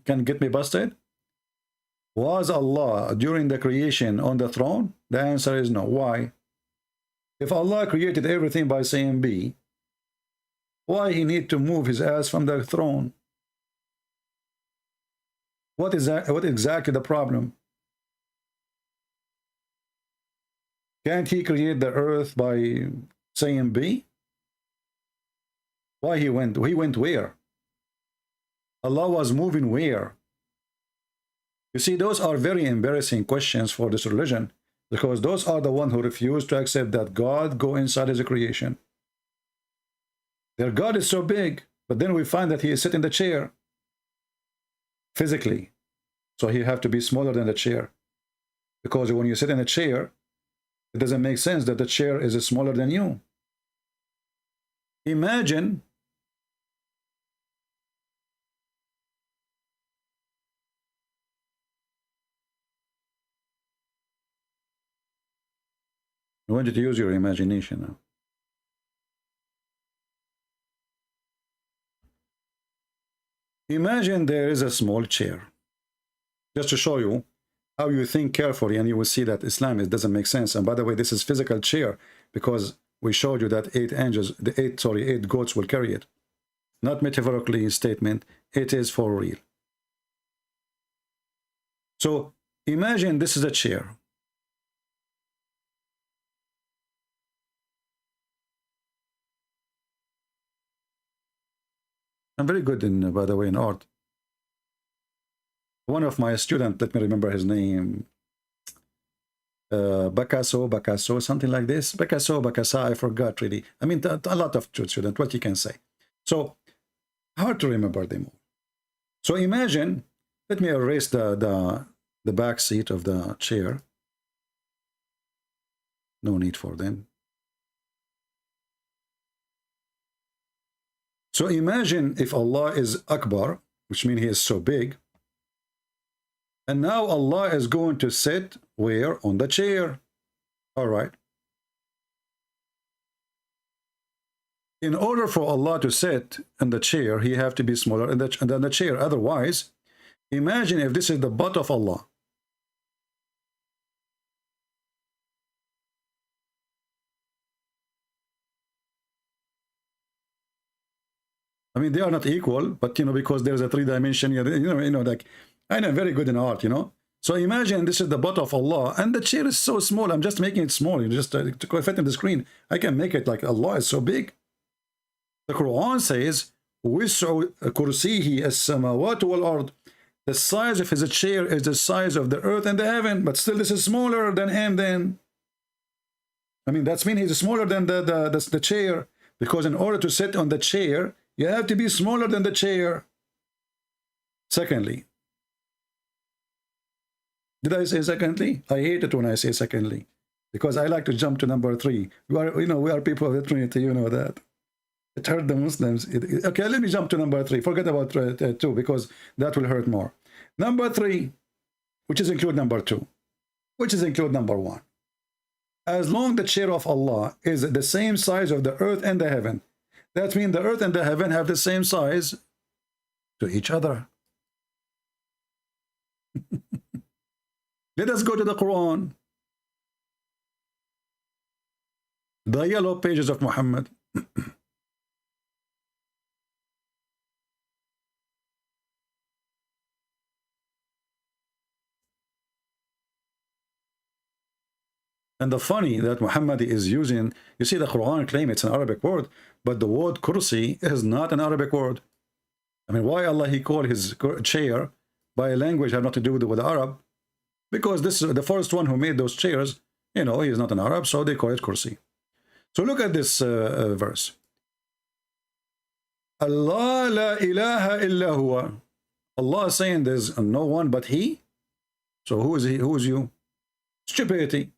can get me busted? Was Allah during the creation on the throne? The answer is no. Why? If Allah created everything by saying be, why he need to move his ass from the throne? What is that? What exactly the problem? Can't he create the earth by saying be? Why he went? He went where? Allah was moving where? You see, those are very embarrassing questions for this religion, because those are the ones who refuse to accept that God go inside his creation. Their God is so big, but then we find that he is sitting in the chair physically. So he have to be smaller than the chair. Because when you sit in a chair, it doesn't make sense that the chair is smaller than you. Imagine I want you to use your imagination now. Imagine there is a small chair. Just to show you how you think carefully, and you will see that Islam doesn't make sense. And by the way, this is physical chair, because we showed you that 8 angels, the 8 goats will carry it. Not metaphorically a statement, it is for real. So imagine this is a chair. I'm very good in, by the way, in art. One of my students, let me remember his name, Bakasso, something like this. Bacassa, I forgot really. I mean, a lot of students, what you can say. So, hard to remember them all. So imagine, let me erase the back seat of the chair. No need for them. So imagine if Allah is Akbar, which means he is so big, and now Allah is going to sit where? On the chair. All right. In order for Allah to sit in the chair, he have to be smaller than the chair. Otherwise, imagine if this is the butt of Allah. I mean, they are not equal, but, you know, because there's a 3-dimension, like, I know, very good in art, you know. So imagine this is the butt of Allah, and the chair is so small. I'm just making it small, you know, just to fit in the screen. I can make it like Allah is so big. The Quran says, وَسْعُ كُرْسِيهِ السَّمَاوَاتُ وَالْأَرْضِ. The size of his chair is the size of the earth and the heaven, but still this is smaller than him then. I mean, that's mean he's smaller than the chair, because in order to sit on the chair, you have to be smaller than the chair. Secondly, did I say secondly? I hate it when I say secondly, because I like to jump to number 3. We are people of the Trinity, you know that. It hurt the Muslims. Okay, let me jump to number 3. Forget about 2, because that will hurt more. Number 3, which is include number 2. which is include number 1. As long the chair of Allah is the same size of the earth and the heaven, that means the earth and the heaven have the same size to each other. Let us go to the Quran. The yellow pages of Muhammad. And the funny that Muhammad is using, you see the Quran claim it's an Arabic word, but the word kursi is not an Arabic word. I mean, why Allah he called his chair by a language have nothing to do with the Arab? Because this is the first one who made those chairs, you know, he is not an Arab, so they call it kursi. So look at this verse. Allah la ilaha illa huwa. Allah is saying there's no one but he. So who is he? Who is you? Stupidity.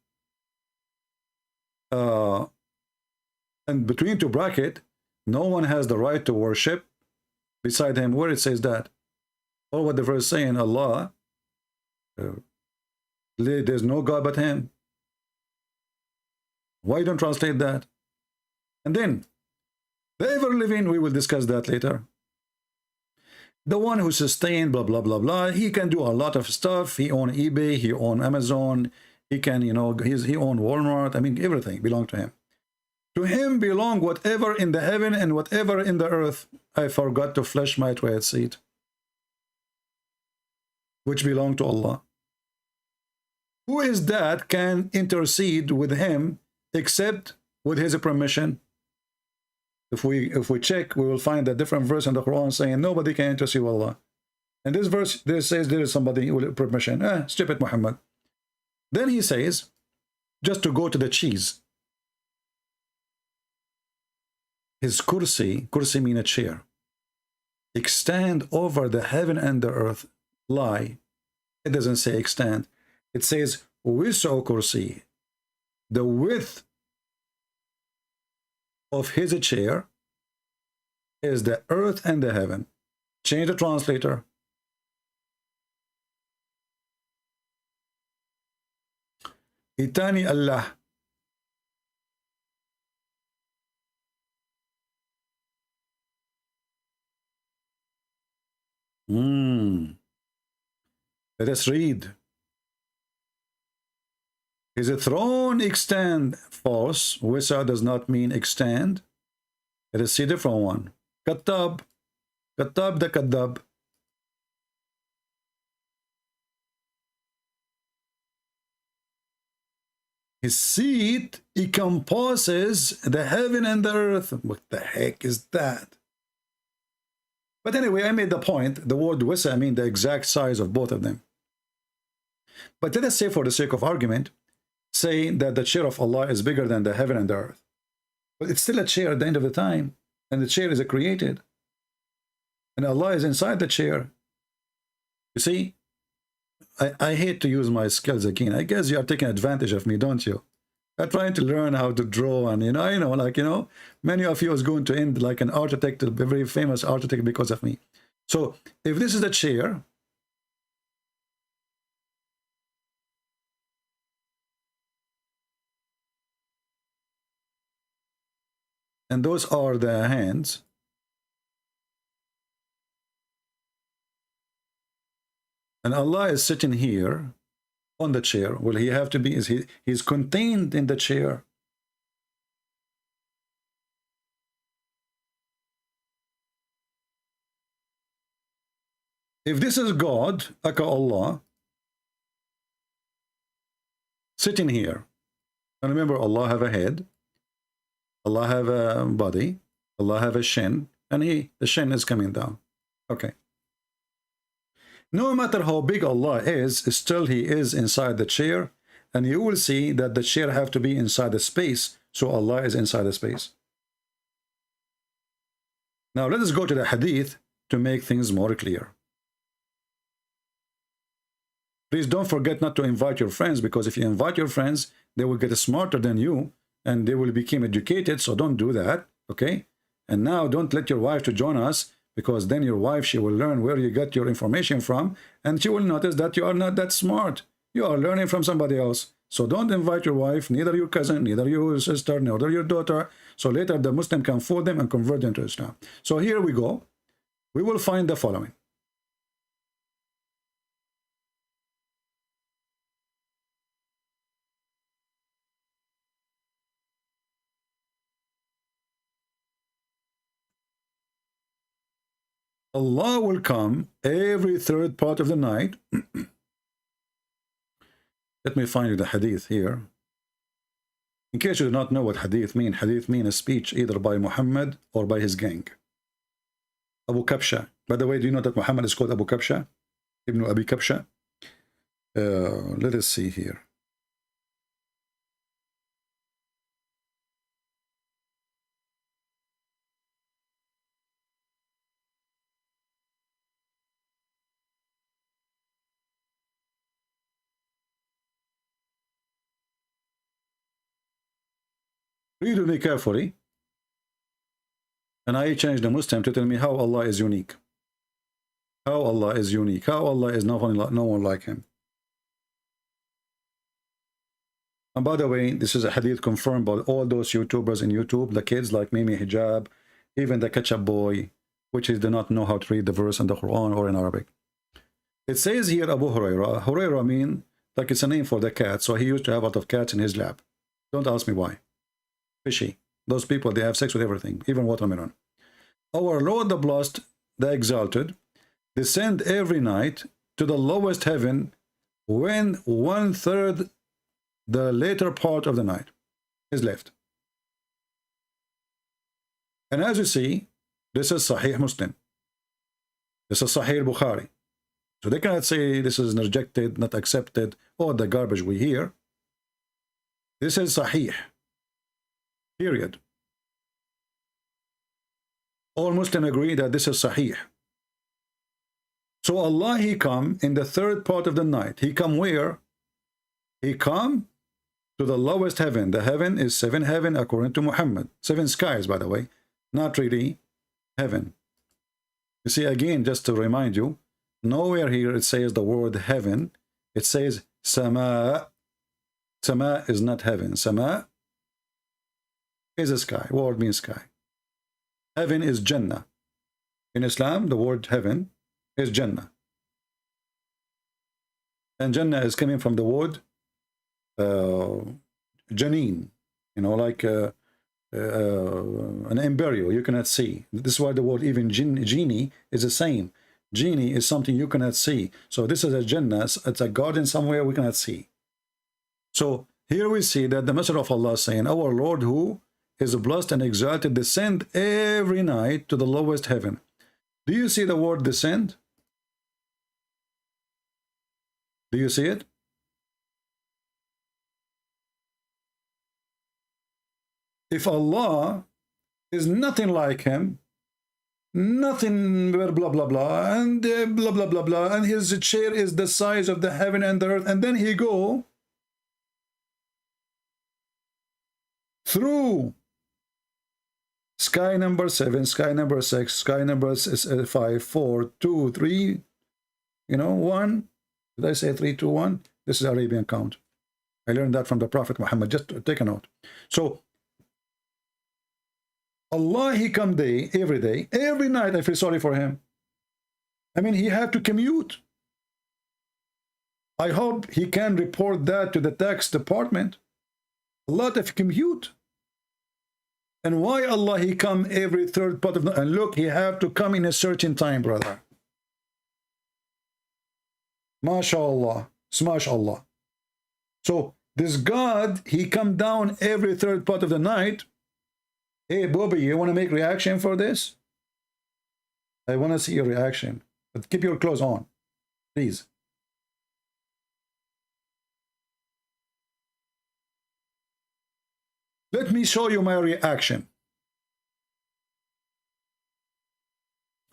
And between two brackets, no one has the right to worship beside him. Where it says that, or what the verse saying, Allah, there's no God but him. Why don't translate that? And then the ever living, we will discuss that later. The one who sustained blah blah blah blah, he can do a lot of stuff. He own eBay, he own Amazon, he can, you know, he own Walmart. I mean, everything belong to him. To him belong whatever in the heaven and whatever in the earth. I forgot to flesh my toilet seat, which belong to Allah. Who is that can intercede with him except with his permission? If we check, we will find a different verse in the Quran saying nobody can intercede with Allah. And this verse there says there is somebody with permission. Stupid Muhammad. Then he says, just to go to the cheese, his kursi mean a chair, extend over the heaven and the earth. Lie. It doesn't say extend. It says wisu kursi. The width of his chair is the earth and the heaven. Change the translator. Itani Allah. Let us read. Is a throne extend? False. Wisa does not mean extend. Let us see a different one. Kattab. Kattab the Kaddab. His seat encompasses the heaven and the earth. What the heck is that? But anyway, I made the point. The word wisa, I mean the exact size of both of them. But let us say, for the sake of argument, say that the chair of Allah is bigger than the heaven and the earth. But it's still a chair at the end of the time, and the chair is created. And Allah is inside the chair. You see, I hate to use my skills again. I guess you are taking advantage of me, don't you? You're trying to learn how to draw, and many of you is going to end like an architect, a very famous architect, because of me. So if this is the chair, and those are the hands, and Allah is sitting here on the chair. Will he have to be? He's contained in the chair. If this is God, aka Allah, sitting here, and remember, Allah have a head, Allah have a body, Allah have a shin, and the shin is coming down. Okay. No matter how big Allah is, still he is inside the chair, and you will see that the chair have to be inside the space, so Allah is inside the space. Now let us go to the hadith to make things more clear. Please don't forget not to invite your friends, because if you invite your friends, they will get smarter than you, and they will become educated, so don't do that, okay? And now don't let your wife to join us, because then your wife, she will learn where you got your information from, and she will notice that you are not that smart. You are learning from somebody else. So don't invite your wife, neither your cousin, neither your sister, neither your daughter. So later the Muslim can fool them and convert them to Islam. So here we go. We will find the following. Allah will come every third part of the night. Let me find you the hadith here. In case you do not know what hadith mean a speech either by Muhammad or by his gang. Abu Kabsha. By the way, do you know that Muhammad is called Abu Kabsha? Ibn Abi Kabsha? Let us see here. Read with me carefully. And I changed the Muslim to tell me how Allah is unique. How Allah is unique. How Allah is no one like him. And by the way, this is a hadith confirmed by all those YouTubers in YouTube, the kids like Mimi Hijab, even the ketchup boy, which is do not know how to read the verse in the Quran or in Arabic. It says here Abu Huraira. Huraira mean like it's a name for the cat, so he used to have a lot of cats in his lap. Don't ask me why. Fishy. Those people, they have sex with everything, even watermelon. Our Lord the Blessed, the Exalted, descend every night to the lowest heaven when 1/3 the later part of the night is left. And as you see, this is Sahih Muslim. This is Sahih Bukhari. So they cannot say this is rejected, not accepted, or the garbage we hear. This is Sahih. Period. All Muslims agree that this is Sahih. So Allah, he come in the third part of the night. He come where? He come to the lowest heaven. The heaven is 7 heaven according to Muhammad. 7 skies, by the way. Not really heaven. You see, again, just to remind you, nowhere here it says the word heaven. It says sama. Sama is not heaven. Sama is a sky. Word means sky. Heaven is Jannah. In Islam, the word heaven is Jannah. And Jannah is coming from the word Janeen. You know, like an embryo you cannot see. This is why the word even genie is the same. Genie is something you cannot see. So this is a Jannah. It's a garden somewhere we cannot see. So here we see that the Messenger of Allah is saying, our Lord who is blessed and exalted, descend every night to the lowest heaven. Do you see the word descend? Do you see it? If Allah is nothing like him, nothing blah blah blah and blah blah blah blah, and his chair is the size of the heaven and the earth, and then he go through sky number 7, sky number 6, sky number 5, 4, 2, 3, 1. Did I say 3, 2, 1? This is Arabian count. I learned that from the Prophet Muhammad. Just take a note. So Allah, he come every day, every night. I feel sorry for him. I mean, he had to commute. I hope he can report that to the tax department. A lot of commute. And why Allah, he come every third part of the... And look, he have to come in a certain time, brother. MashaAllah. SmashAllah. So, this God, he come down every third part of the night. Hey, Bobby, you want to make reaction for this? I want to see your reaction. But keep your clothes on, please. Let me show you my reaction.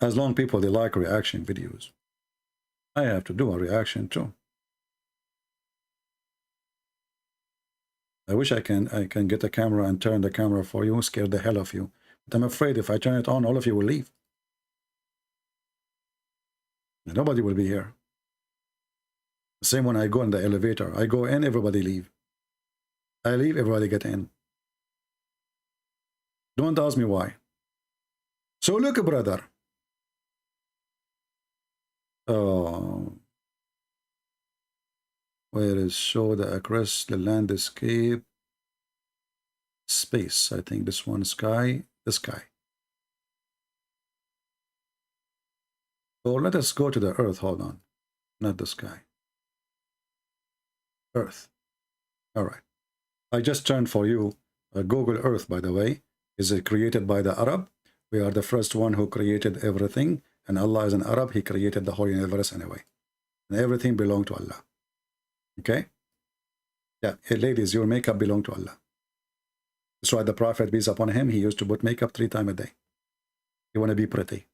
As long people, they like reaction videos. I have to do a reaction too. I wish I can get a camera and turn the camera for you, scare the hell of you. But I'm afraid if I turn it on, all of you will leave. Nobody will be here. Same when I go in the elevator. I go in, everybody leave. I leave, everybody get in. Don't ask me why. So look, brother. Oh, where is show the across the landscape space? I think this one, sky, the sky. So let us go to the earth. Hold on, not the sky. Earth. All right. I just turned for you Google Earth, by the way. Is it created by the Arab? We are the first one who created everything, and Allah is an Arab. He created the whole universe anyway, and everything belongs to Allah. Okay? Yeah, hey, ladies, your makeup belongs to Allah. That's why the Prophet, peace upon him, he used to put makeup 3 times a day. You want to be pretty.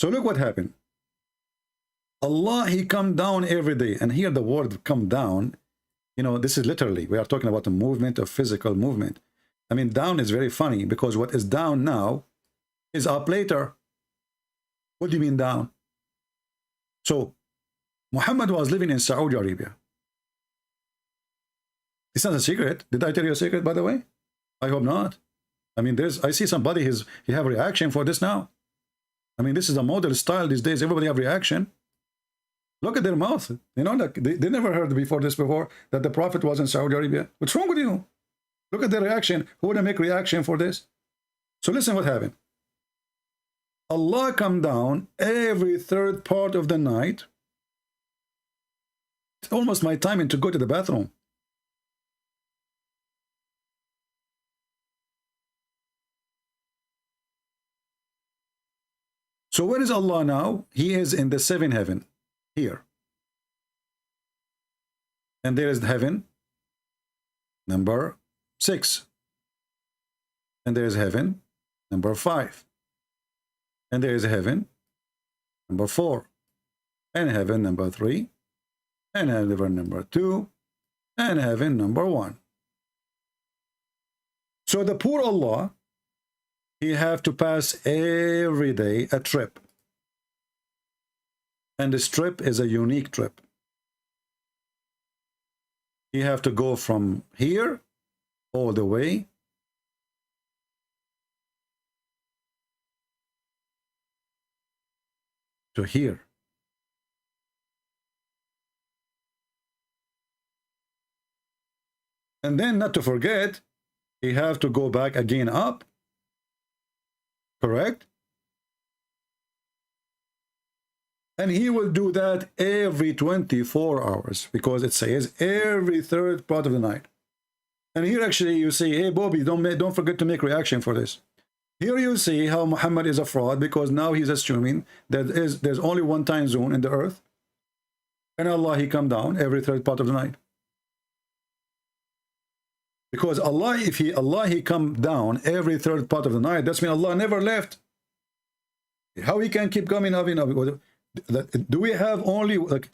So look what happened. Allah, he come down every day, and here the word come down, you know, this is literally, we are talking about a movement, of physical movement. I mean, down is very funny, because what is down now is up later. What do you mean down? So Muhammad was living in Saudi Arabia. It's not a secret. Did I tell you a secret, by the way? I hope not. I mean, I see somebody, he have reaction for this now. I mean, this is a model style these days. Everybody have reaction. Look at their mouth. You know, like they never heard before that the Prophet was in Saudi Arabia. What's wrong with you? Look at their reaction. Who would make reaction for this? So listen what happened. Allah come down every 3rd part of the night. It's almost my timing to go to the bathroom. So where is Allah now? He is in the 7th heaven, here. And there is heaven, number 6. And there is heaven, number 5. And there is heaven, number 4. And heaven, number 3. And heaven, number 2. And heaven, number 1. So the poor Allah, he have to pass every day a trip. And this trip is a unique trip. He have to go from here all the way to here. And then, not to forget, he have to go back again up. Correct? And he will do that every 24 hours, because it says every 3rd part of the night. And here actually you see, hey Bobby, don't forget to make reaction for this. Here you see how Muhammad is a fraud, because now he's assuming that there's only one time zone in the earth, and Allah, he come down every 3rd part of the night. Because Allah, if he come down every 3rd part of the night, that's mean Allah never left. How he can keep coming up? Do we have only like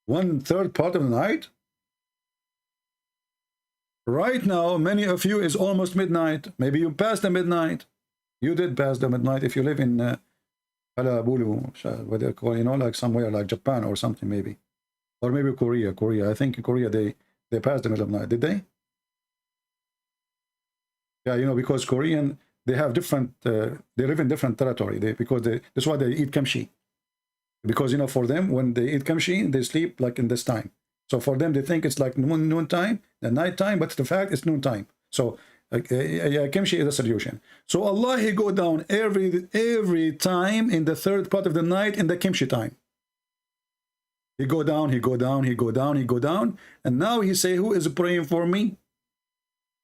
1/3 part of the night? Right now, many of you is almost midnight. Maybe you passed the midnight. You did pass the midnight if you live in what they call, like somewhere like Japan or something, maybe, or maybe Korea. I think in Korea they passed the middle of the night. Did they? Yeah, because Korean, they have different, they live in different territory. That's why they eat kimchi. Because, for them, when they eat kimchi, they sleep like in this time. So for them, they think it's like noon time, the night time, but the fact it's noon time. So kimchi is a solution. So Allah, he go down every time in the 3rd part of the night in the kimchi time. He go down, he go down, he go down, he go down. And now he say, who is praying for me?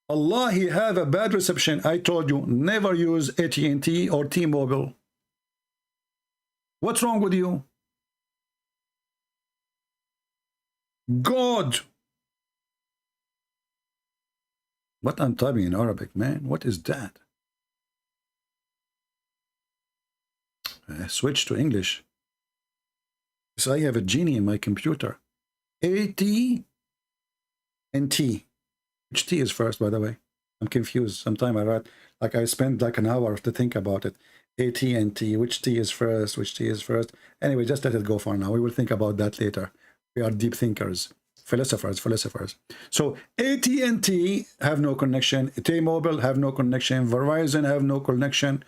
Allah, he have a bad reception. I told you, never use AT&T or T-Mobile. What's wrong with you? God. What I'm typing in Arabic, man? What is that? I switch to English. So I have a genie in my computer. AT and T. Which T is first, by the way? I'm confused. Sometimes I write, like I spend like an hour to think about it. AT and T. Which T is first? Which T is first? Anyway, just let it go for now. We will think about that later. We are deep thinkers, philosophers. So AT&T have no connection, T-Mobile have no connection, Verizon have no connection.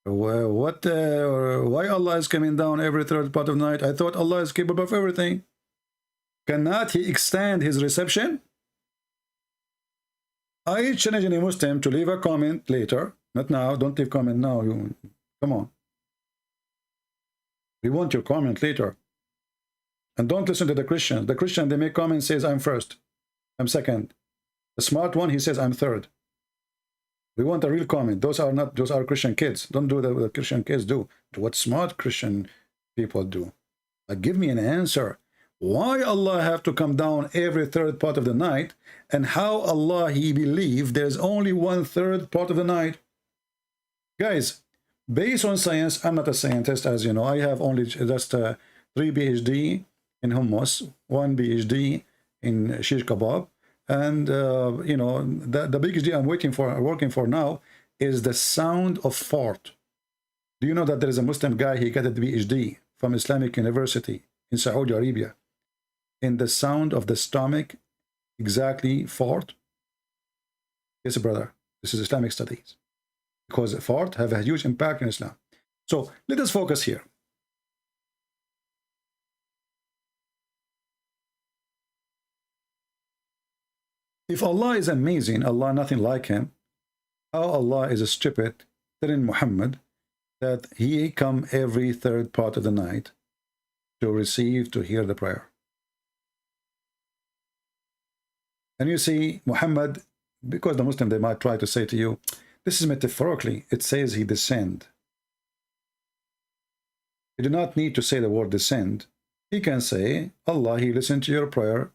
Why Allah is coming down every third part of the night? I thought Allah is capable of everything. Cannot he extend his reception? I challenge any Muslim to leave a comment later. Not now. Don't leave comment now. Come on. We want your comment later. And don't listen to the Christians. The Christian, they make comments, says, I'm first. I'm second. The smart one, he says, I'm third. We want a real comment. Those are Christian kids. Don't do what the Christian kids do. Do what smart Christian people do. Give me an answer. Why Allah have to come down every third part of the night, and how Allah he believe there's only 1/3 part of the night? Guys, based on science, I'm not a scientist, as you know. I have only just 3 PhD in hummus, 1 PhD in shish kebab, and you know, the PhD I'm working for now is the sound of fart. Do you know that there is a Muslim guy, he got a PhD from Islamic University in Saudi Arabia, in the sound of the stomach, exactly fart? Yes, brother, this is Islamic studies, because fart have a huge impact in Islam. So let us focus here. If Allah is amazing, Allah nothing like him, how Allah is stupid, telling Muhammad that he come every third part of the night to receive, to hear the prayer. And you see, Muhammad, because the Muslim, they might try to say to you, this is metaphorically, it says he descend. You do not need to say the word descend. He can say, Allah, he listened to your prayer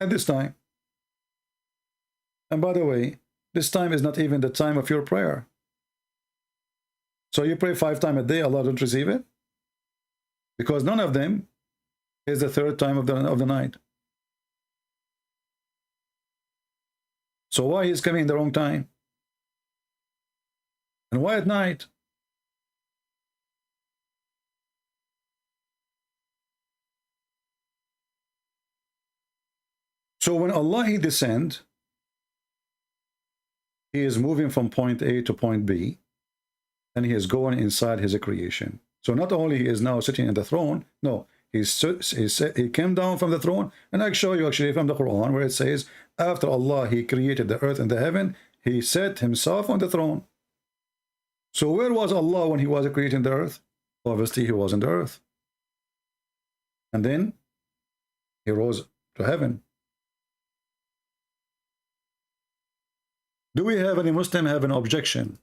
at this time. And by the way, this time is not even the time of your prayer. So you pray 5 times a day, Allah don't receive it? Because none of them is the third time of the night. So why he's coming in the wrong time? And why at night? So when Allah he descend, he is moving from point A to point B, and he is going inside his creation. So not only he is now sitting in the throne, no, he came down from the throne, and I show you actually from the Quran where it says, after Allah he created the earth and the heaven, he set himself on the throne. So where was Allah when he was creating the earth? Obviously he was in the earth. And then he rose to heaven. Do we have any Muslim have an objection?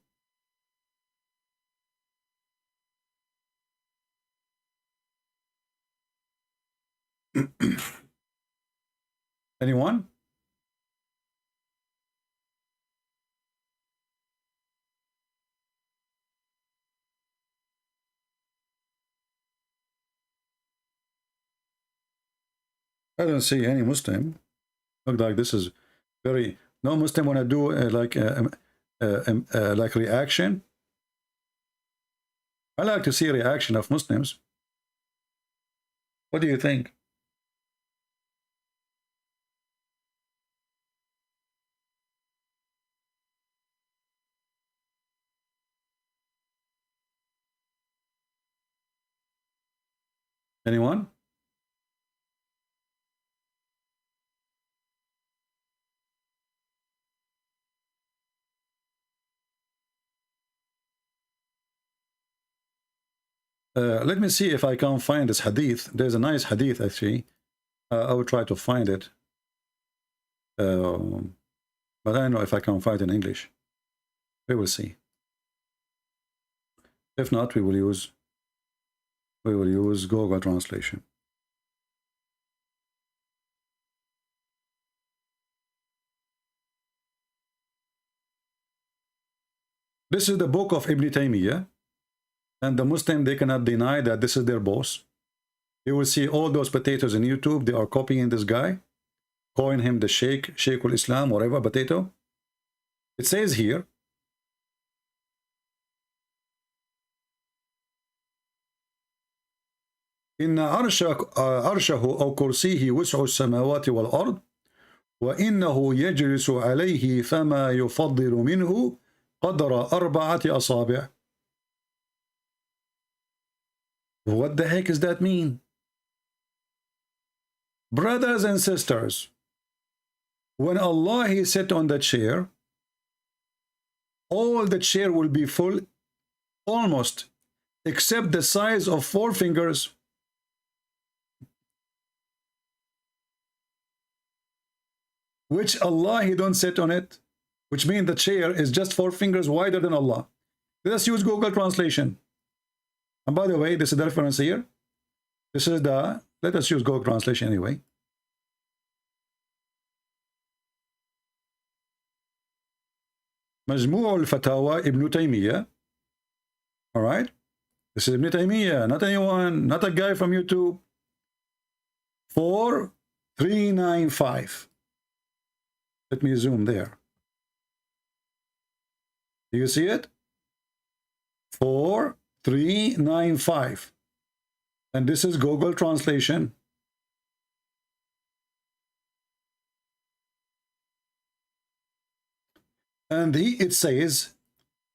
Anyone? I don't see any Muslim. Look like this is very... No Muslim want to do like reaction. I like to see a reaction of Muslims. What do you think? Anyone? Let me see if I can find this hadith. There's a nice hadith actually. I will try to find it. But I don't know if I can find it in English. We will see. If not, we will use Google translation. This is the book of Ibn Taymiyyah. And the Muslim, they cannot deny that this is their boss. You will see all those potatoes in YouTube, they are copying this guy, calling him the Sheikh al-Islam, whatever, potato. It says here, إن عرشه أو كرسيه وسع السماوات والأرض وإنه يجلس عليه فما يفضل منه قدر 4 أصابع. What the heck does that mean? Brothers and sisters, when Allah is set on the chair, all the chair will be full, almost, except the size of 4 fingers. Which Allah, He don't sit on it, which means the chair is just 4 fingers wider than Allah. Let us use Google Translation. And by the way, this is the reference here. This is the, let us use Google Translation anyway. مجموع الفتاوى ابن تيمية. All right. This is Ibn Taymiyyah, not anyone, not a guy from YouTube. 4395. Let me zoom there. Do you see it? 4395. And this is Google Translation. And it says,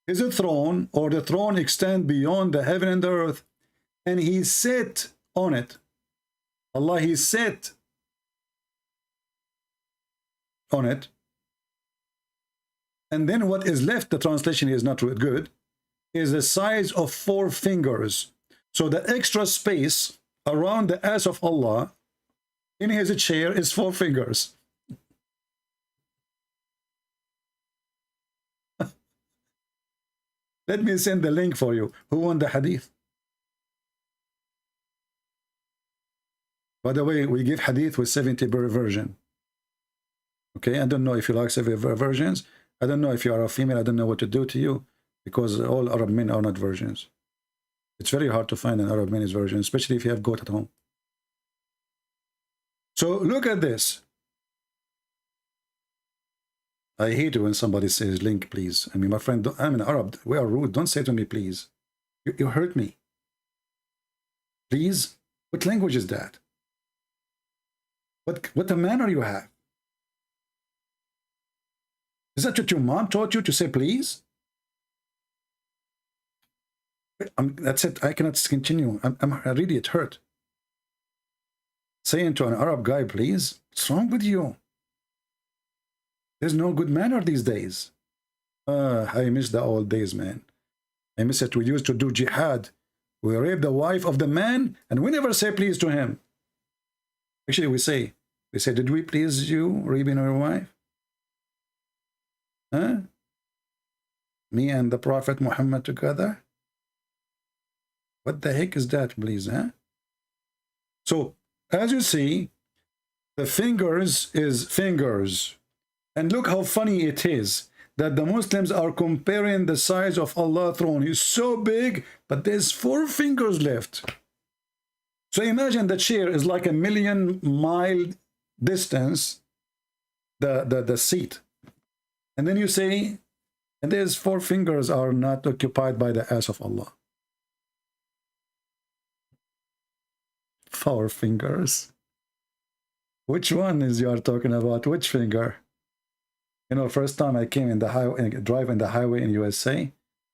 is a throne, or the throne extend beyond the heaven and the earth, and He sat on it. Allah, He sat on it. And then what is left, the translation is not really good, is the size of 4 fingers. So the extra space around the ass of Allah in His chair is 4 fingers. Let me send the link for you. Who won the hadith? By the way, we give hadith with 70 version. Okay, I don't know if you like 70 versions. I don't know if you are a female. I don't know what to do to you, because all Arab men are not virgins. It's very hard to find an Arab man's version, especially if you have goat at home. So look at this. I hate it when somebody says link, please. I mean, my friend, I'm an Arab. We are rude. Don't say to me, please. You hurt me. Please? What language is that? What a manner you have. Is that what your mom taught you, to say please? That's it. I cannot continue. I really, it hurt. Saying to an Arab guy, please? What's wrong with you? There's no good manner these days. I miss the old days, man. I miss it. We used to do jihad. We rape the wife of the man, and we never say please to him. Actually, we say, did we please you, raping your wife? Huh? Me and the Prophet Muhammad together? What the heck is that, please, huh? So, as you see, the fingers is fingers. And look how funny it is that the Muslims are comparing the size of Allah's throne. It's so big, but there's 4 fingers left. So imagine the chair is like a 1,000,000-mile distance, the seat. And then you say, and there's 4 fingers are not occupied by the ass of Allah. 4 fingers. Which one is you are talking about? Which finger? You know, first time I came in the highway, driving the highway in USA,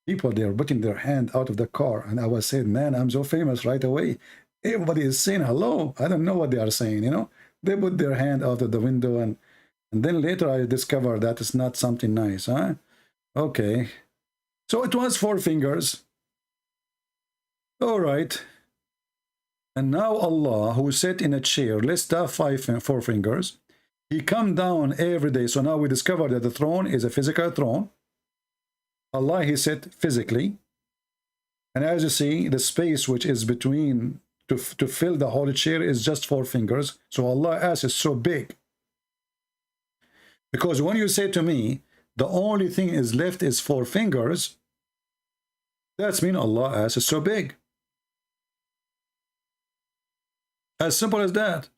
people, they are putting their hand out of the car. And I was saying, man, I'm so famous right away. Everybody is saying hello. I don't know what they are saying, you know. They put their hand out of the window, and then later I discovered that it's not something nice, huh? Okay. So it was 4 fingers. All right. And now Allah, who sat in a chair, let's have 4 fingers. He come down every day. So now we discover that the throne is a physical throne. Allah, He sat physically. And as you see, the space which is between to fill the whole chair is just 4 fingers. So Allah's ass is so big. Because when you say to me, the only thing is left is 4 fingers, that's mean Allah's ass is so big. As simple as that.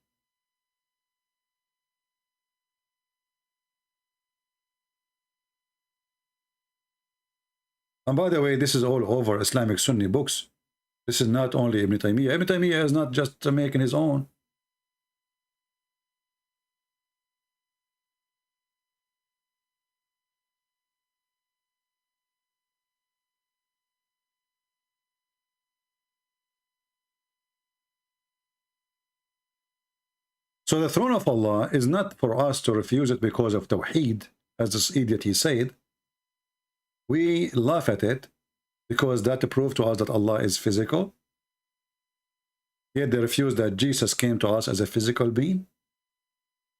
And by the way, this is all over Islamic Sunni books. This is not only Ibn Taymiyyah. Ibn Taymiyyah is not just making his own. So the throne of Allah is not for us to refuse it because of Tawheed, as this idiot he said. We laugh at it because that proved to us that Allah is physical. Yet they refuse that Jesus came to us as a physical being,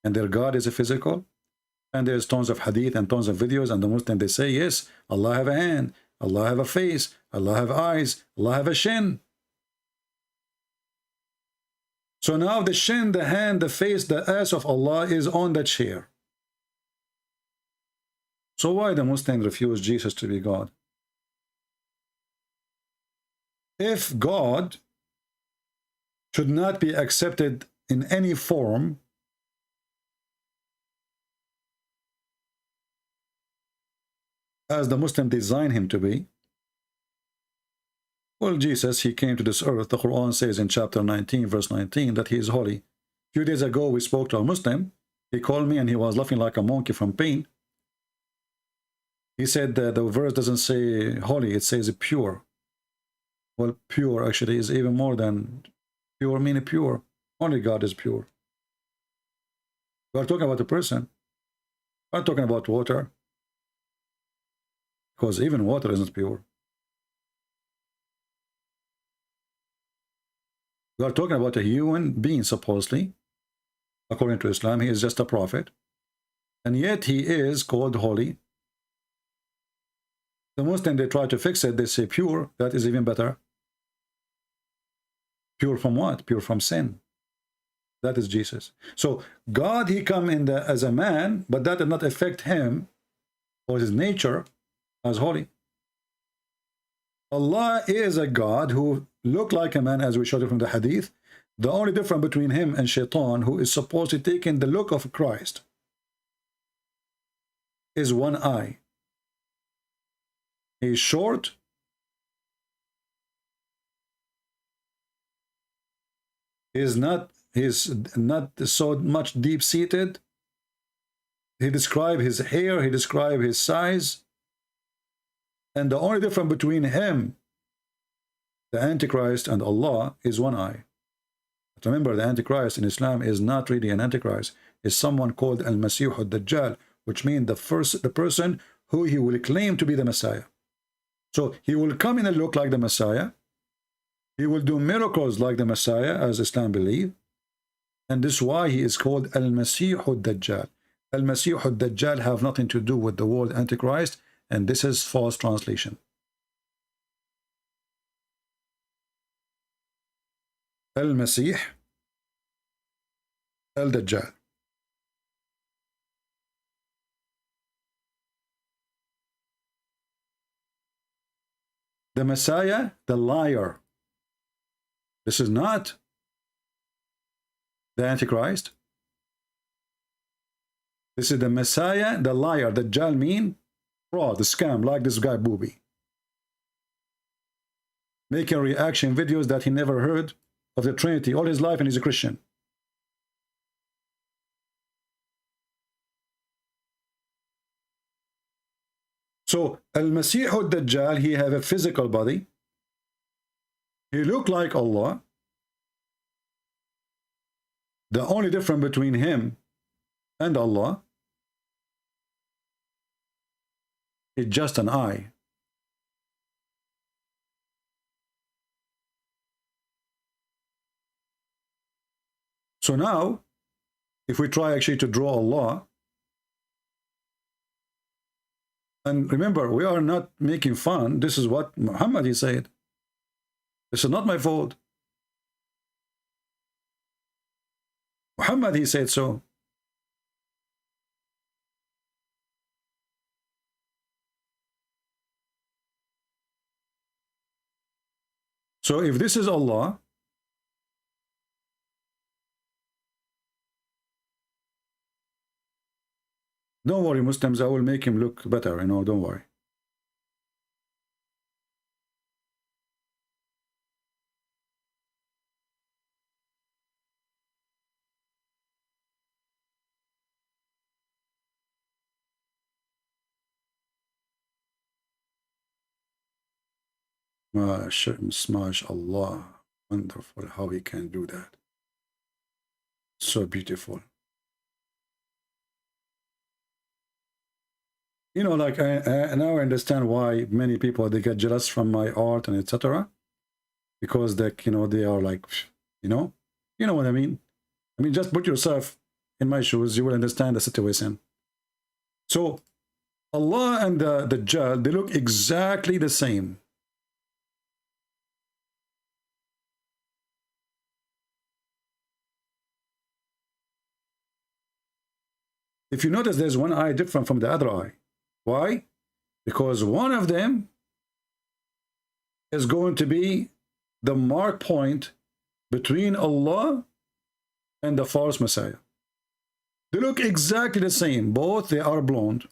and their God is a physical. And there's tons of hadith and tons of videos, and the Muslim, they say, yes, Allah have a hand, Allah have a face, Allah have eyes, Allah have a shin. So now the shin, the hand, the face, the ass of Allah is on the chair. So why the Muslims refuse Jesus to be God? If God should not be accepted in any form, as the Muslim designed him to be, well, Jesus, he came to this earth. The Quran says in chapter 19, verse 19, that he is holy. A few days ago, we spoke to a Muslim. He called me and he was laughing like a monkey from pain. He said that the verse doesn't say holy, it says pure. Well, pure actually is even more than pure, meaning pure. Only God is pure. We are talking about a person. We are talking about water. Because even water isn't pure. We are talking about a human being, supposedly. According to Islam, he is just a prophet. And yet he is called holy. The Muslim, they try to fix it. They say pure. That is even better. Pure from what? Pure from sin. That is Jesus. So God, he come in as a man, but that did not affect him or his nature as holy. Allah is a God who looked like a man, as we showed it from the hadith. The only difference between him and Shaitan, who is supposed to take in the look of Christ, is one eye. He is short. He is not so much deep-seated. He described his hair, he described his size. And the only difference between him, the Antichrist, and Allah is one eye. But remember, the Antichrist in Islam is not really an Antichrist. It's someone called al-Masih al-Dajjal, which means the person who he will claim to be the Messiah. So he will come in and look like the Messiah. He will do miracles like the Messiah, as Islam believes. And this is why he is called al-Masih al-Dajjal. Al-Masih al-Dajjal have nothing to do with the word Antichrist. And this is false translation. Al-Masih al-Dajjal. The Messiah, the liar. This is not the Antichrist. This is the Messiah, the liar. Dajjal mean fraud, the scam, like this guy Booby, making reaction videos that he never heard of the Trinity all his life, and he's a Christian. So al-Masih al-Dajjal, he have a physical body. He look like Allah. The only difference between him and Allah is just an eye. So now, if we try actually to draw Allah, and remember, we are not making fun. This is what Muhammad, he said. This is not my fault. Muhammad, he said so. So if this is Allah, don't worry, Muslims, I will make him look better, don't worry. MashaAllah. Wonderful how he can do that. So beautiful. You know, like now I understand why many people, they get jealous from my art and etc. Because they, you know, they are like, you know what I mean. I mean, just put yourself in my shoes, you will understand the situation. So Allah and the Dajjal, they look exactly the same. If you notice, there's one eye different from the other eye. Why? Because one of them is going to be the mark point between Allah and the false Messiah. They look exactly the same. Both, they are blonde.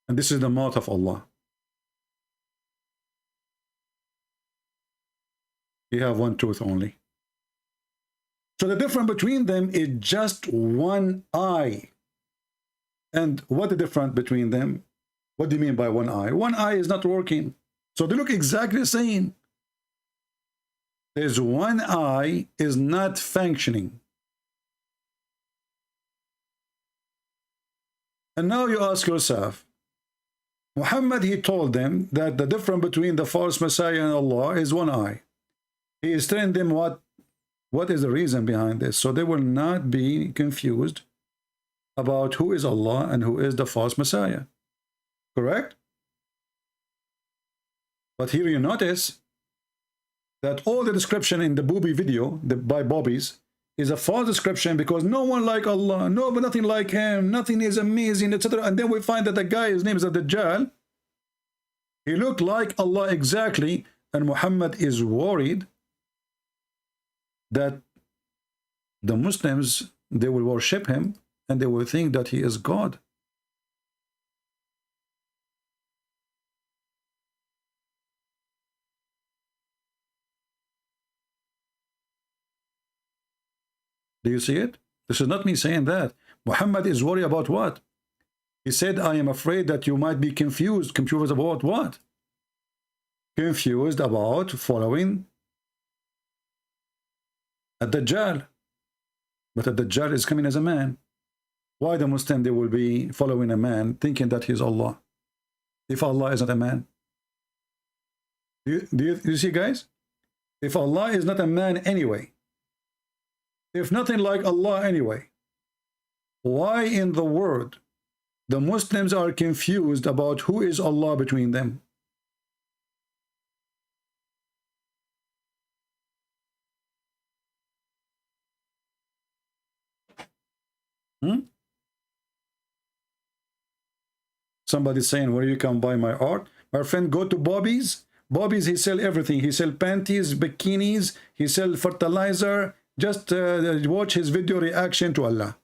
And this is the mouth of Allah. You have one tooth only. So the difference between them is just one eye. And what the difference between them? What do you mean by one eye? One eye is not working. So they look exactly the same. There's one eye is not functioning. And now you ask yourself, Muhammad, he told them that the difference between the false Messiah and Allah is one eye. He is telling them what is the reason behind this, so they will not be confused about who is Allah and who is the false Messiah. Correct? But here you notice that all the description in the booby video by Bobbies is a false description, because no one like Allah, no, but nothing like him, nothing is amazing, etc. And then we find that the guy, his name is Dajjal, he looked like Allah exactly, and Muhammad is worried that the Muslims, they will worship him and they will think that he is God. Do you see it? This is not me saying that. Muhammad is worried about what? He said, I am afraid that you might be confused. Confused about what? Confused about following a Dajjal. But a Dajjal is coming as a man. Why the Muslim, they will be following a man thinking that he is Allah, if Allah is not a man? Do you see, guys? If Allah is not a man anyway, if nothing like Allah anyway, why in the world the Muslims are confused about who is Allah between them? Somebody saying, where you can buy my art? My friend, go to Bobby's. Bobby's, he sell everything. He sell panties, bikinis, he sell fertilizer. Just watch his video reaction to Allah.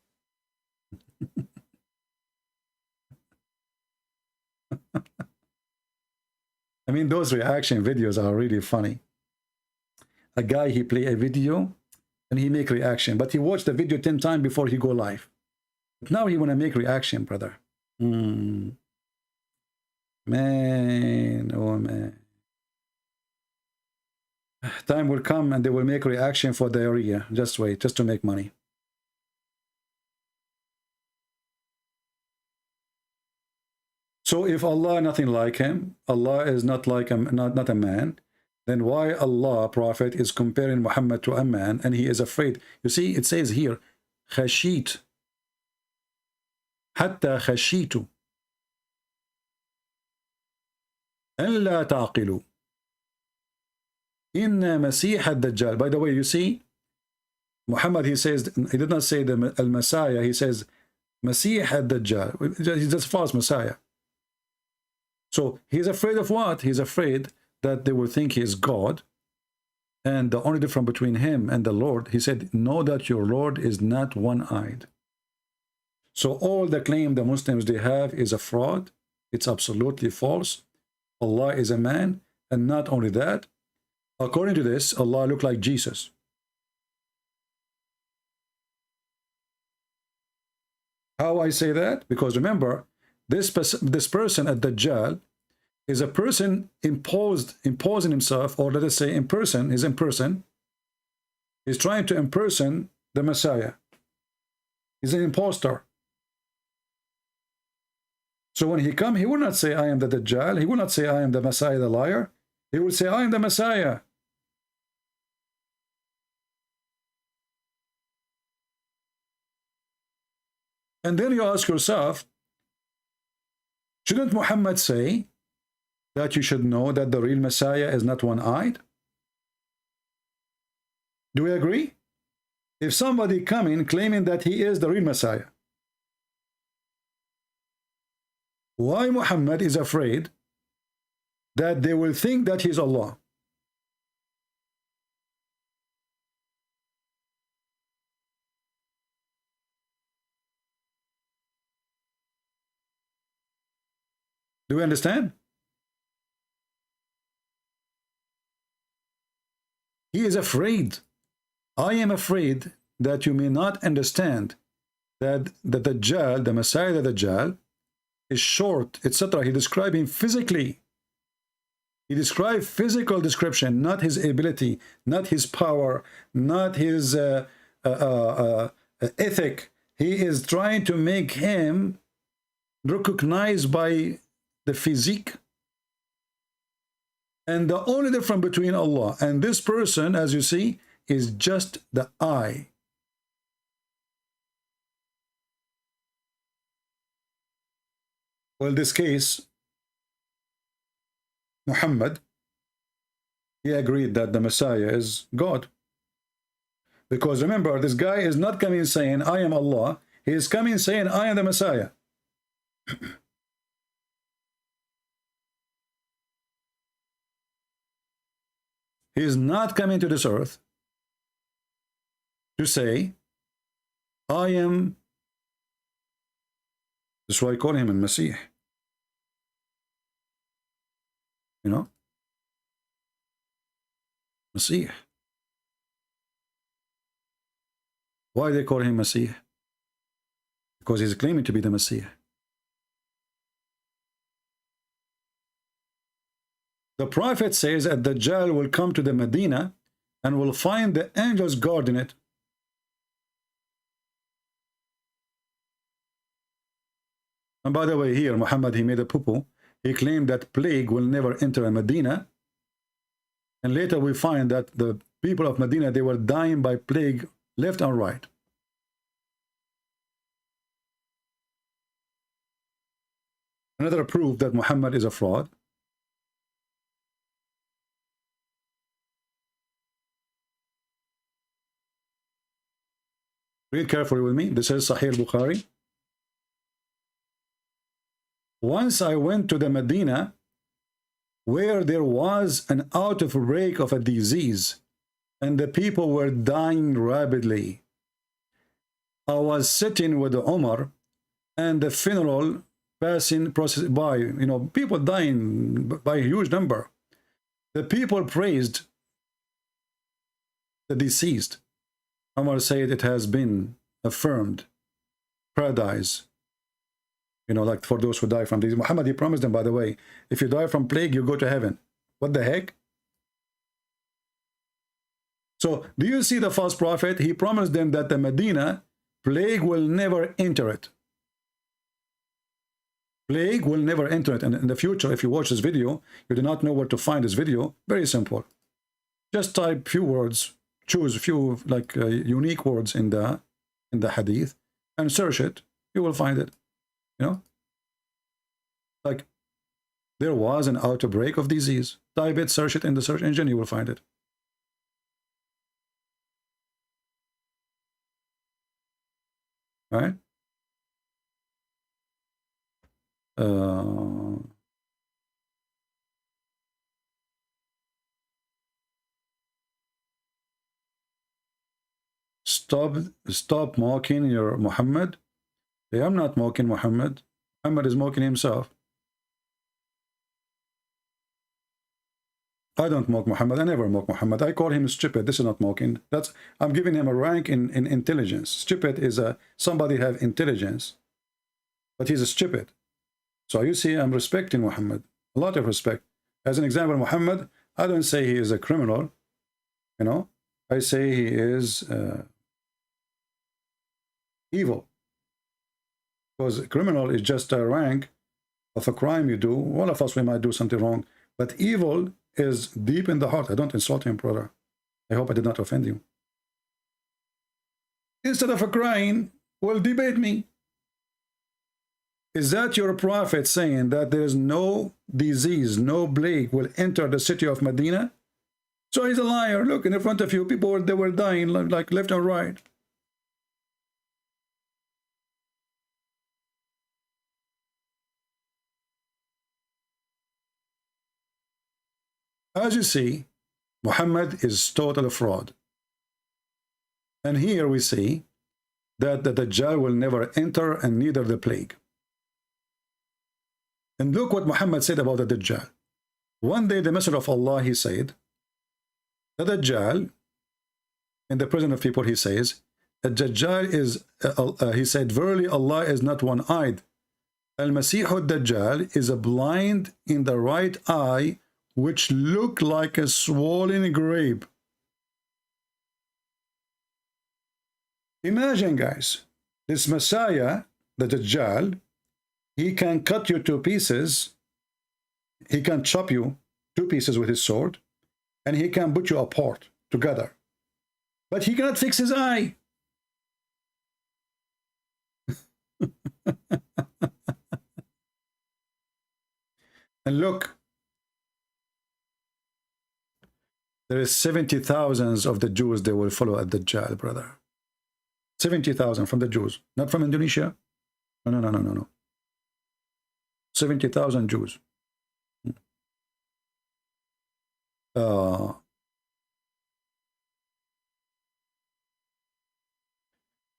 I mean, those reaction videos are really funny. A guy, he play a video and he make reaction, but he watched the video 10 times before he go live. But now he want to make reaction, brother. Man, oh man. Time will come and they will make reaction for diarrhea. Just wait, just to make money. So if Allah nothing like him, Allah is not like a, not a man, then why Allah, Prophet, is comparing Muhammad to a man and he is afraid? You see, it says here, khashit. Hatta khashitu. أن لا تعقلوا إن مسيح الدجال. By the way, you see, Muhammad, he says, he did not say the al-Messiah, he says Masih al-Dajjal. He's just false Messiah. So he's afraid of what? He's afraid that they will think he is God. And the only difference between him and the Lord, he said, know that your Lord is not one-eyed. So all the claim the Muslims they have is a fraud. It's absolutely false. Allah is a man, And not only that, according to this, Allah looked like Jesus. How I say that? Because remember, this person at Dajjal is a person imposing himself, or let us say in person, he's trying to impersonate the Messiah. He's an imposter. So when he come, he will not say, I am the Dajjal. He will not say, I am the Messiah, the liar. He will say, I am the Messiah. And then you ask yourself, shouldn't Muhammad say that you should know that the real Messiah is not one-eyed? Do we agree? If somebody coming claiming that he is the real Messiah, why Muhammad is afraid that they will think that he's Allah? Do we understand? He is afraid. I am afraid that you may not understand that the Dajjal, the Messiah, the Dajjal, is short, etc. He described him physically. He described physical description, not his ability, not his power, not his ethic. He is trying to make him recognized by the physique. And the only difference between Allah and this person, as you see, is just the eye. Well, in this case, Muhammad, he agreed that the Messiah is God. Because remember, this guy is not coming saying, I am Allah. He is coming saying, I am the Messiah. He is not coming to this earth to say, I am. That's why I call him a Messiah. You know? Messiah. Why they call him Messiah? Because he's claiming to be the Messiah. The Prophet says that Dajjal will come to the Medina and will find the angels guarding it. And by the way, here, Muhammad, he made a poo-poo. He claimed that plague will never enter Medina. And later we find that the people of Medina, they were dying by plague left and right. Another proof that Muhammad is a fraud. Read carefully with me. This is Sahih Bukhari. Once I went to the Medina, where there was an outbreak of a disease, and the people were dying rapidly. I was sitting with Umar, and the funeral passing process by, you know, people dying by a huge number. The people praised the deceased. Umar said it has been affirmed. Paradise. You know, like for those who die from disease. Muhammad, he promised them, by the way, if you die from plague, you go to heaven. What the heck? So, do you see the false prophet? He promised them that the Medina, plague will never enter it. Plague will never enter it. And in the future, if you watch this video, you do not know where to find this video. Very simple. Just type few words. Choose a few like unique words in the hadith and search it. You will find it. You know, like there was an outbreak of disease. Type it, search it in the search engine. You will find it. All right. Stop mocking your Muhammad. Hey, I'm not mocking Muhammad. Muhammad is mocking himself. I don't mock Muhammad. I never mock Muhammad. I call him stupid. This is not mocking. I'm giving him a rank in intelligence. Stupid is somebody have intelligence, but he's a stupid. So you see, I'm respecting Muhammad. A lot of respect. As an example, Muhammad, I don't say he is a criminal. You know, I say he is evil. Because criminal is just a rank of a crime you do. All of us, we might do something wrong. But evil is deep in the heart. I don't insult him, brother. I hope I did not offend you. Instead of crying, well, debate me. Is that your prophet saying that there is no disease, no plague will enter the city of Medina? So he's a liar. Look, in front of you, people, they were dying like left and right. As you see, Muhammad is total fraud. And here we see that the Dajjal will never enter, and neither the plague. And look what Muhammad said about the Dajjal. One day the Messenger of Allah, he said, the Dajjal, in the presence of people, he says, the Dajjal is, he said, verily Allah is not one-eyed. Al-Masih al-Dajjal is a blind in the right eye, which look like a swollen grape. Imagine, guys, this Messiah, the Dajjal, he can cut you to pieces, he can chop you to pieces with his sword, and he can put you apart together. But he cannot fix his eye. And look, there is 70,000 of the Jews they will follow at Dajjal, brother. 70,000 from the Jews, not from Indonesia. No. 70,000 Jews.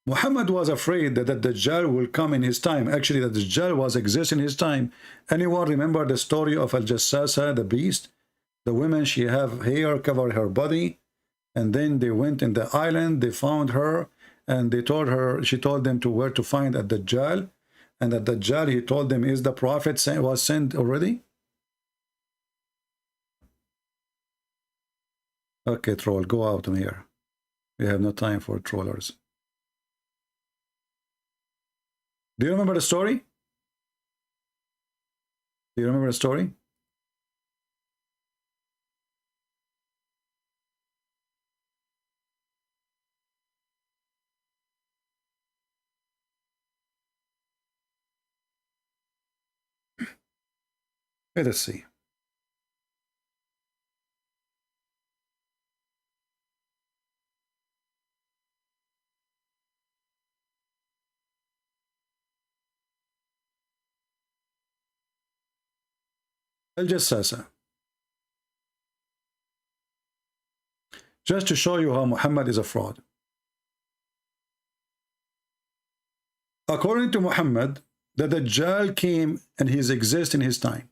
Muhammad was afraid that the Dajjal will come in his time. Actually, the Dajjal was exist in his time. Anyone remember the story of Al-Jassasa, the beast? The woman, she have hair cover her body, and then they went in the island, they found her, and they told her, she told them to where to find a Dajjal, and the Dajjal, he told them, is the prophet was sent already? Okay, troll, go out from here. We have no time for trollers. Do you remember the story? Do you remember the story? Let us see. Al-Jassasa. Just to show you how Muhammad is a fraud. According to Muhammad, the Dajjal came and he exists in his time.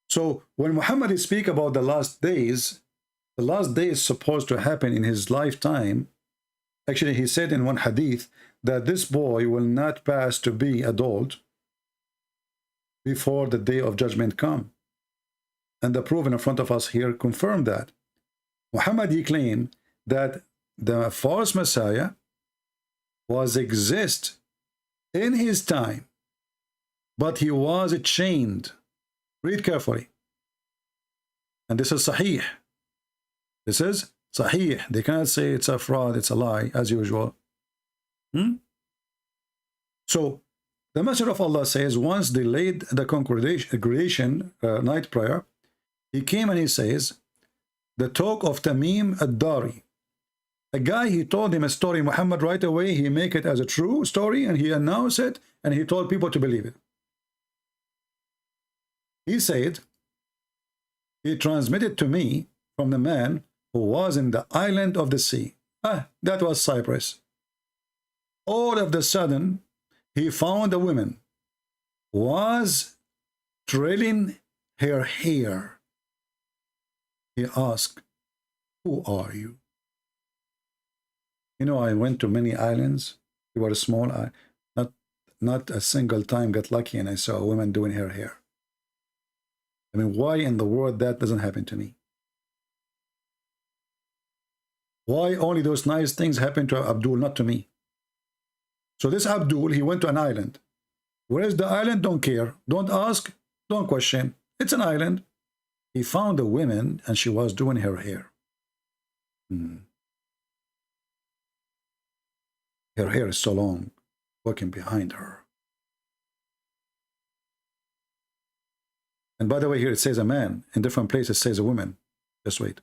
So when Muhammad speaks about the last days is supposed to happen in his lifetime. Actually, he said in one hadith that this boy will not pass to be adult before the day of judgment come. And the proof in front of us here confirmed that. Muhammad, he claimed that the false Messiah was exist in his time, but he was chained. Read carefully. And this is Sahih. This is Sahih. They cannot say it's a fraud, it's a lie, as usual. So, the Messenger of Allah says, once they laid the congregation night prayer, he came and he says, the talk of Tamim ad-Dari. A guy, he told him a story, Muhammad right away, he make it as a true story, and he announced it, and he told people to believe it. He said, he transmitted to me from the man who was in the island of the sea. That was Cyprus. All of a sudden, he found a woman was trailing her hair, he asked, who are you? You know, I went to many islands. They were small. Not a single time got lucky and I saw a woman doing her hair. I mean, why in the world that doesn't happen to me? Why only those nice things happen to Abdul, not to me? So this Abdul, he went to an island. Where is the island? Don't care. Don't ask. Don't question. It's an island. He found a woman and she was doing her hair. Her hair is so long, working behind her. And by the way, here it says a man. In different places it says a woman. Just wait.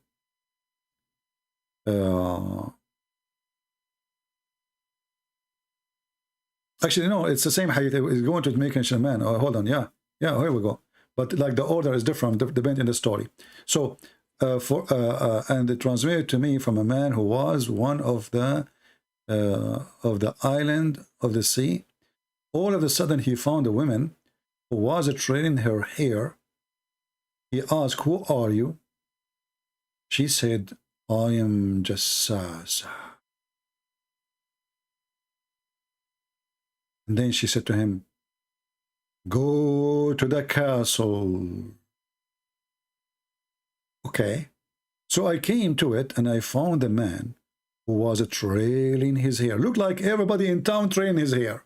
Actually, no, it's the same hadith. It's going to make mention of man. Oh, hold on. Yeah, here we go. But like the order is different, depending on the story. So, and it transmitted to me from a man who was one of the island of the sea. All of a sudden, he found a woman who was trailing her hair. He asked, who are you? She said, I am Jassasa. And then she said to him, go to the castle. Okay. So I came to it and I found a man who was trailing his hair. Looked like everybody in town trailing his hair.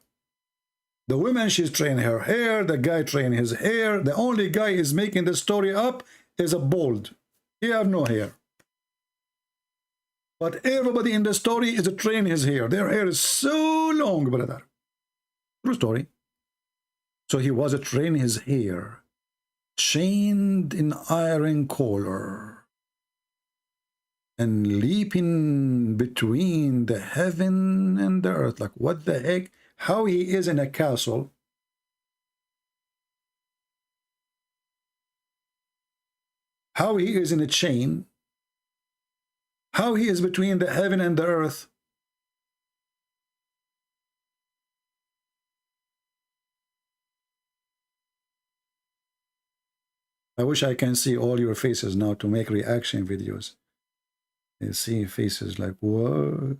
The woman, she's trailing her hair. The guy trailing his hair. The only guy is making the story up is a bald. He have no hair. But everybody in the story is trailing his hair. Their hair is so long, brother. True story. So he was trailing his hair, chained in iron collar, and leaping between the heaven and the earth. Like, what the heck? How he is in a castle, how he is in a chain, how he is between the heaven and the earth. I wish I can see all your faces now to make reaction videos. You see faces like, what?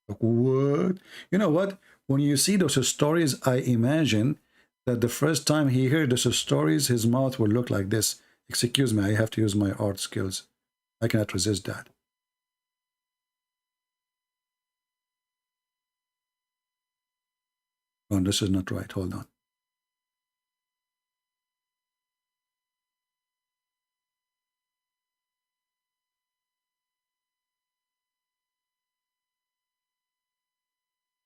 Like, what? You know what? When you see those stories, I imagine that the first time he heard those stories, his mouth will look like this. Excuse me, I have to use my art skills. I cannot resist that. Oh, this is not right. Hold on.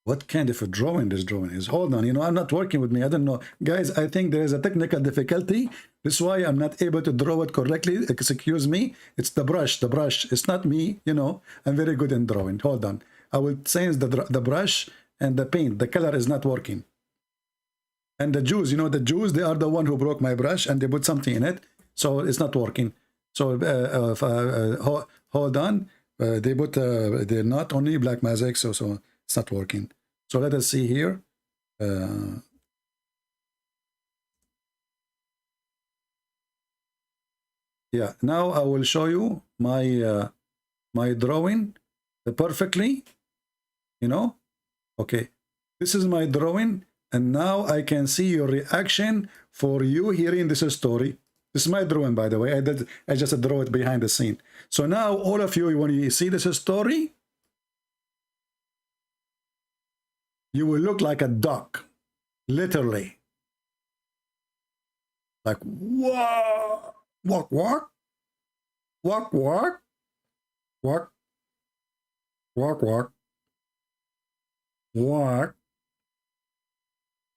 What kind of a drawing this drawing is? Hold on, you know, I'm not working with me. I don't know. Guys, I think there is a technical difficulty. This is why I'm not able to draw it correctly. Excuse me. It's the brush, the brush. It's not me, you know. I'm very good in drawing. Hold on. I will change the brush and the paint. The color is not working. And the Jews, you know, the Jews, they are the one who broke my brush and they put something in it. So it's not working. So hold on. They put, they're not only black magic, so it's not working. So let us see here. Yeah, now I will show you my my drawing perfectly. You know, okay. This is my drawing, and now I can see your reaction for you hearing this story. This is my drawing, by the way. I just draw it behind the scene. So now all of you, when you see this story, you will look like a duck, literally. Like, whoa, walk, walk, walk, walk, walk, walk, walk, walk.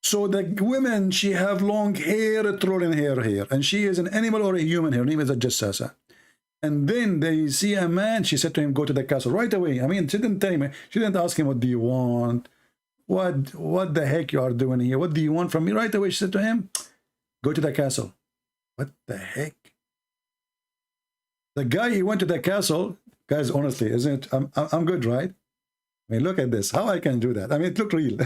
So the women, she have long hair, trolling hair here, and she is an animal or a human. Her name is a Jassasa. And then they see a man. She said to him, go to the castle right away. I mean, she didn't tell him. She didn't ask him, what do you want? What the heck you are doing here? What do you want from me? Right away, she said to him, go to the castle. What the heck? The guy, he went to the castle. Guys, honestly, isn't it? I'm good, right? I mean, look at this. How I can do that? I mean, it looked real.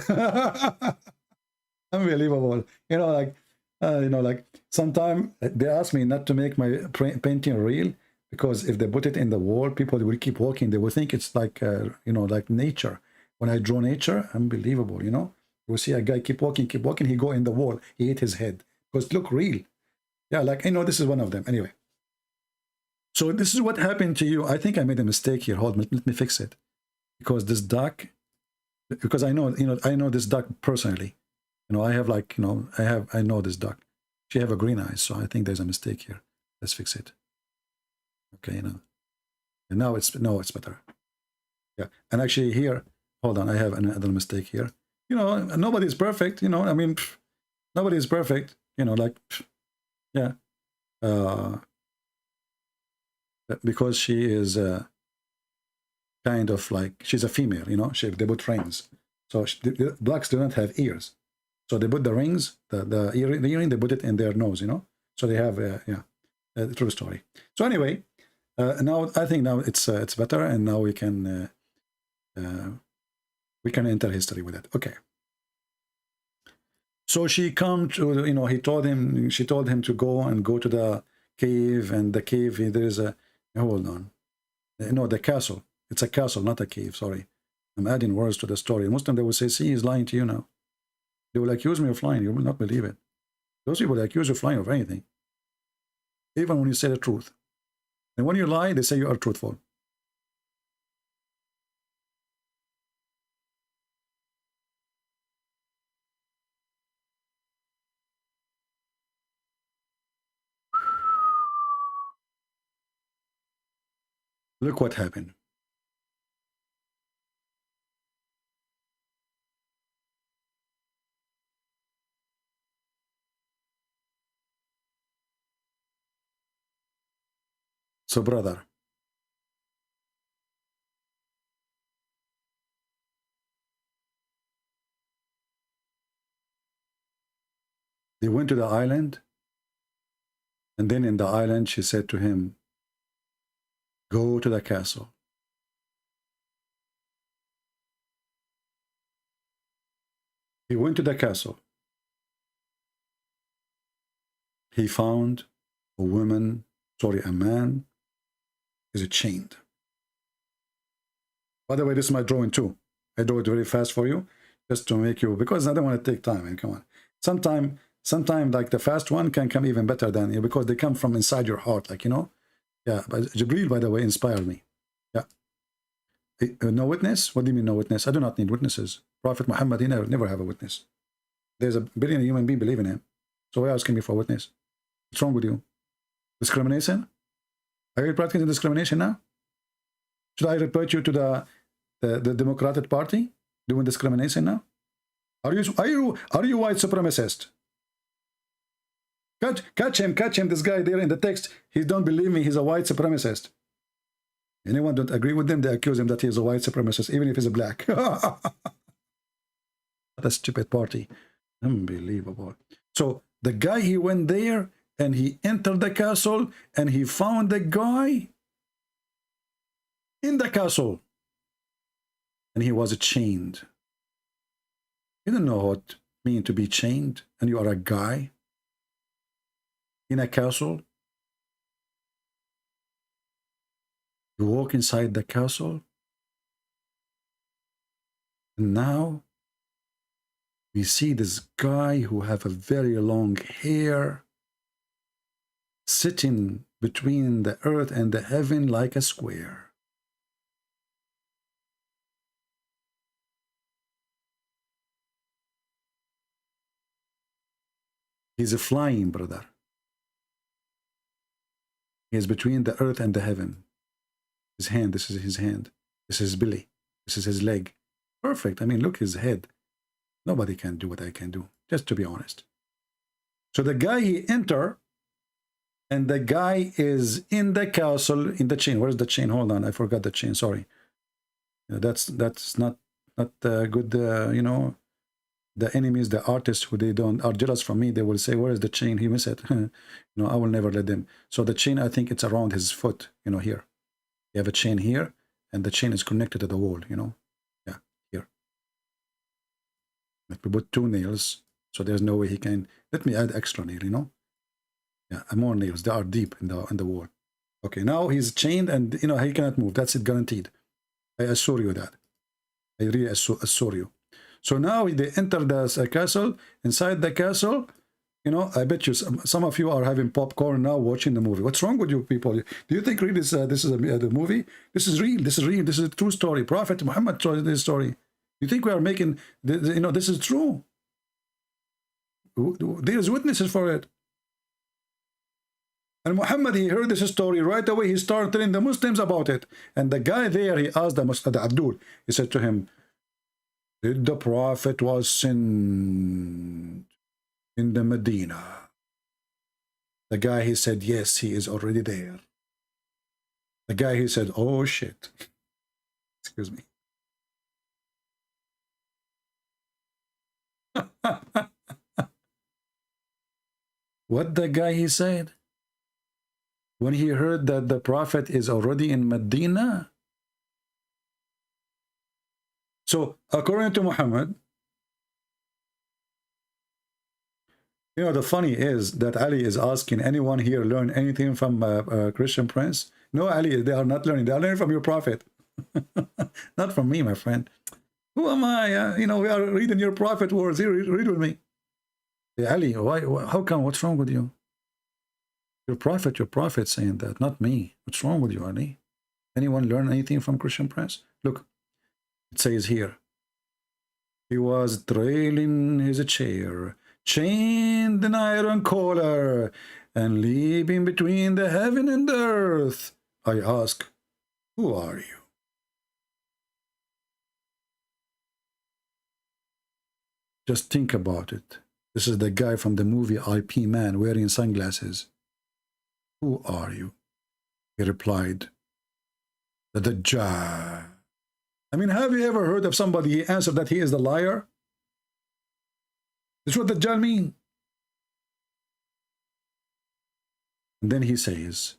Unbelievable. You know, like, You know, like sometimes they ask me not to make my painting real, because if they put it in the wall, people will keep walking. They will think it's like, you know, like nature. When I draw nature, unbelievable, you know. You will see a guy keep walking, he go in the wall, he hit his head. Because look real. Yeah, like, I know this is one of them. Anyway. So this is what happened to you. I think I made a mistake here. Hold on, let me fix it. Because this duck, because I know, you know, I know this duck personally. You know, I have like, you know, I know this duck. She have a green eye, so I think there's a mistake here. Let's fix it. Okay, you know. And now it's better. Yeah, and actually here, hold on, I have another mistake here. You know, nobody's perfect, you know, I mean, nobody is perfect, you know, like, yeah. Because she is kind of like, she's a female, you know, they put rings. So the blacks do not have ears. So they put the rings, the earring, they put it in their nose, you know. So they have, yeah, a true story. So anyway, now I think now it's better, and now we can enter history with it. Okay. So she come to, you know, she told him to go to the cave, and the cave, there is a, hold on. No, the castle. It's a castle, not a cave, sorry. I'm adding words to the story. Muslim, they will say, see, he's lying to you now. They will accuse me of lying. You will not believe it. Those people, they accuse you of lying of anything. Even when you say the truth. And when you lie, they say you are truthful. Look what happened. So, brother, they went to the island, and then in the island, she said to him, go to the castle. He went to the castle. He found a man is chained. By the way, this is my drawing too. I draw it very fast for you, just to make you, because I don't want to take time. And come on, sometime like the fast one can come even better than you, because they come from inside your heart, like, you know. Yeah, but Jibril, by the way, inspired me. Yeah. No witness? What do you mean no witness? I do not need witnesses. Prophet Muhammad, he never have a witness. There's a billion human beings believe in him. So why asking me for a witness? What's wrong with you? Discrimination? Are you practicing discrimination now? Should I report you to the Democratic Party doing discrimination now? Are you white supremacist? Catch him, this guy there in the text. He don't believe me, he's a white supremacist. Anyone don't agree with them, they accuse him that he is a white supremacist, even if he's a black. What a stupid party. Unbelievable. So the guy, he went there, and he entered the castle, and he found the guy in the castle. And he was chained. You don't know what it means to be chained, and you are a guy in a castle. You walk inside the castle, and now we see this guy who have a very long hair sitting between the earth and the heaven like a square. He's a flying, brother. He is between the earth and the heaven. His hand, this is his hand. This is his belly. This is his leg. Perfect. I mean, look, his head. Nobody can do what I can do, just to be honest. So the guy, he enter, and the guy is in the castle, in the chain. Where's the chain? Hold on, I forgot the chain, sorry. That's not good, you know. The enemies, the artists who they don't are jealous from me, they will say, where is the chain? He missed it. No, I will never let them. So the chain, I think it's around his foot, you know, here. You have a chain here, and the chain is connected to the wall, you know. Yeah, here. If we put 2 nails So there's no way he can. Let me add extra nail, you know. Yeah, more nails. They are deep in the wall. Okay, now he's chained and, you know, he cannot move. That's it, guaranteed. I assure you that. I really assure you. So now they enter the castle. Inside the castle, you know, I bet you some of you are having popcorn now watching the movie. What's wrong with you people? Do you think really this is the movie? This is real. This is real. This is a true story. Prophet Muhammad told this story. You think we are making, you know, this is true. There's witnesses for it. And Muhammad, he heard this story right away. He started telling the Muslims about it. And the guy there, he asked the Abdul, he said to him, did the Prophet was sent in the Medina? The guy, he said, yes, he is already there. The guy, he said, oh shit. Excuse me. What the guy, he said? When he heard that the Prophet is already in Medina? So, according to Muhammad, you know, the funny is that Ali is asking, anyone here learn anything from Christian Prince? No, Ali, they are not learning. They are learning from your Prophet. Not from me, my friend. Who am I? You know, we are reading your Prophet words. Here, read with me. Hey, Ali, why? How come? What's wrong with you? Your Prophet saying that, not me. What's wrong with you, Ali? Anyone learn anything from Christian Prince? Look, it says here, he was trailing his chair, chained an iron collar, and leaping between the heaven and the earth. I ask, who are you? Just think about it. This is the guy from the movie IP Man wearing sunglasses. Who are you? He replied, the Dajjal. I mean, have you ever heard of somebody answer that he is the liar? That's what Dajjal mean. And then he says,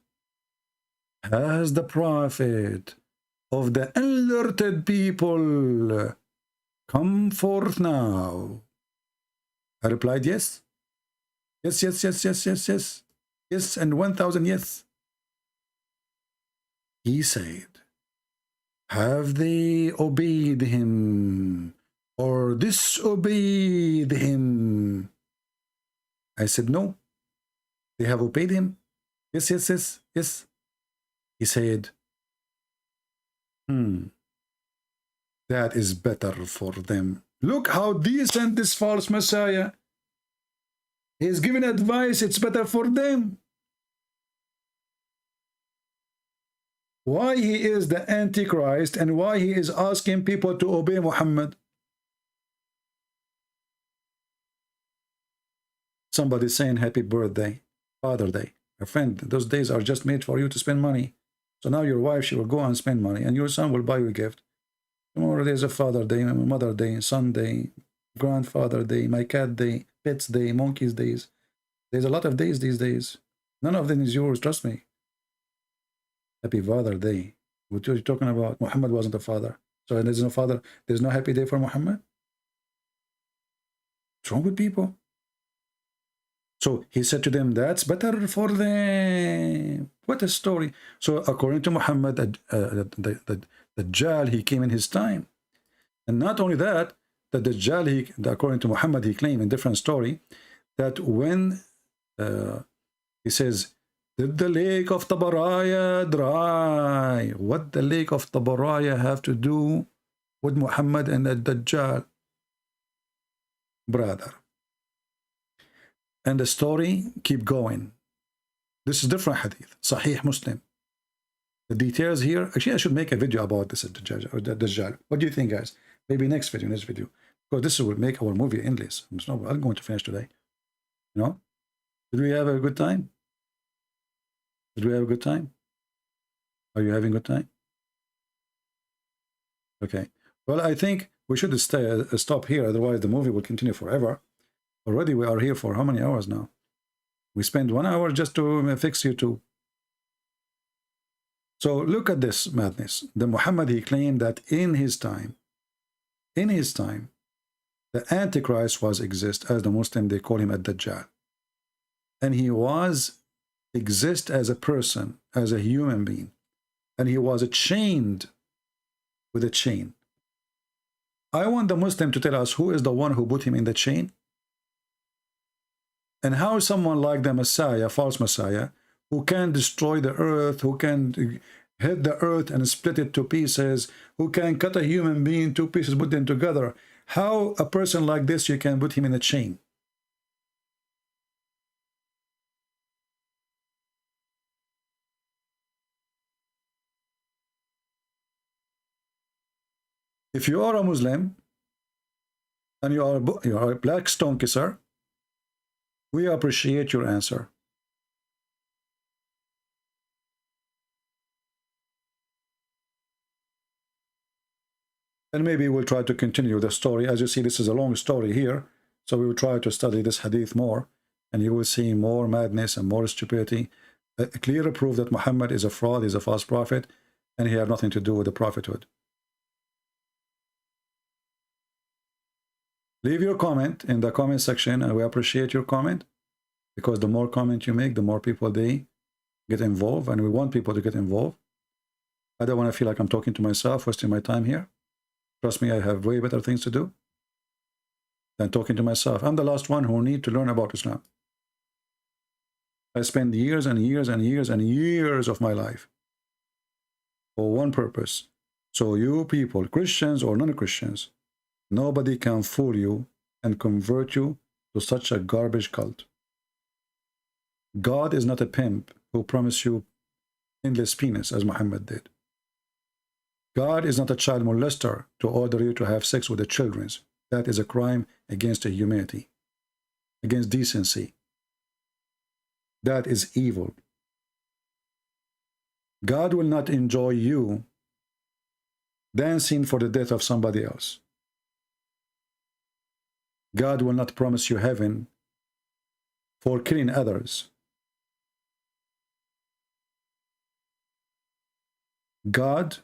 has the Prophet of the alerted people come forth now? I replied, yes. Yes, yes, yes, yes, yes, yes. Yes, and 1,000 yes. He said, have they obeyed him or disobeyed him? I said, no. They have obeyed him. Yes, yes, yes, yes. He said, that is better for them. Look how decent this false Messiah. He is giving advice, it's better for them. Why he is the Antichrist and why he is asking people to obey Muhammad. Somebody saying happy birthday, Father Day. My friend, those days are just made for you to spend money. So now your wife, she will go and spend money, and your son will buy you a gift. Tomorrow there's a Father Day, Mother Day, Son Day, Grandfather Day, my cat day, Pets Day, Monkeys Days. There's a lot of days these days. None of them is yours, trust me. Happy Father Day. What are you talking about? Muhammad wasn't a father. So there's no father. There's no happy day for Muhammad? What's wrong with people? So he said to them, that's better for them. What a story. So according to Muhammad, the Dajjal, he came in his time. And not only that, the Dajjal, according to Muhammad, he claimed in different story that when he says, did the lake of Tabaraya dry? What the lake of Tabaraya have to do with Muhammad and the Dajjal? Brother. And the story keep going. This is different hadith, Sahih Muslim. The details here, actually I should make a video about this Dajjal. What do you think, guys? Maybe next video, because this will make our movie endless. I'm going to finish today. You know? Did we have a good time? Did we have a good time? Are you having a good time? Okay. Well, I think we should stop here, otherwise the movie will continue forever. Already we are here for how many hours now? We spent 1 hour just to fix YouTube. So look at this madness. The Muhammad, he claimed that in his time, The Antichrist was exist, as the Muslim, they call him ad-Dajjal. And he was exist as a person, as a human being. And he was chained with a chain. I want the Muslim to tell us who is the one who put him in the chain. And how someone like the Messiah, false Messiah, who can destroy the earth, who can hit the earth and split it to pieces, who can cut a human being to pieces, put them together. How a person like this, you can put him in a chain? If you are a Muslim and you are a black stone kisser, we appreciate your answer. And maybe we'll try to continue the story. As you see, this is a long story here. So we will try to study this hadith more. And you will see more madness and more stupidity. A clear proof that Muhammad is a fraud, is a false prophet, and he had nothing to do with the prophethood. Leave your comment in the comment section, and we appreciate your comment, because the more comment you make, the more people they get involved, and we want people to get involved. I don't want to feel like I'm talking to myself, wasting my time here. Trust me, I have way better things to do than talking to myself. I'm the last one who need to learn about Islam. I spent years and years and years and years of my life for one purpose. So you people, Christians or non-Christians, nobody can fool you and convert you to such a garbage cult. God is not a pimp who promised you endless penis as Muhammad did. God is not a child molester to order you to have sex with the children. That is a crime against humanity, against decency. That is evil. God will not enjoy you dancing for the death of somebody else. God will not promise you heaven for killing others. God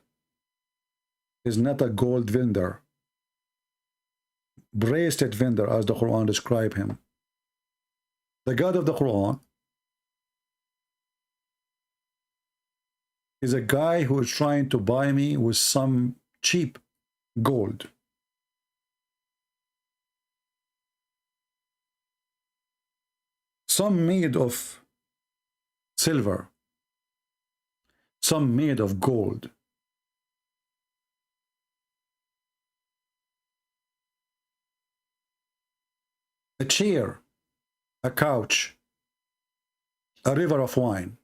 is not a gold vendor, bracelet vendor, as the Quran describes him. The God of the Quran is a guy who is trying to buy me with some cheap gold. Some made of silver, some made of gold. A chair, a couch, a river of wine.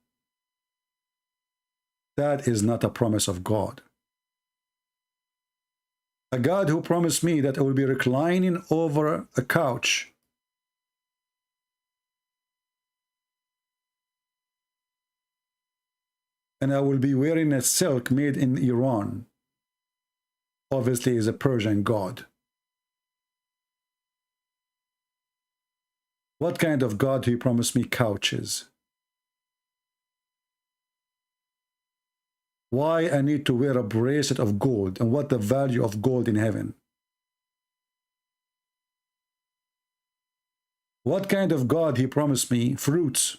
That is not a promise of God. A God who promised me that I will be reclining over a couch and I will be wearing a silk made in Iran, obviously is a Persian God. What kind of God do you promise me couches? Why I need to wear a bracelet of gold, and what the value of gold in heaven? What kind of God he promised me fruits,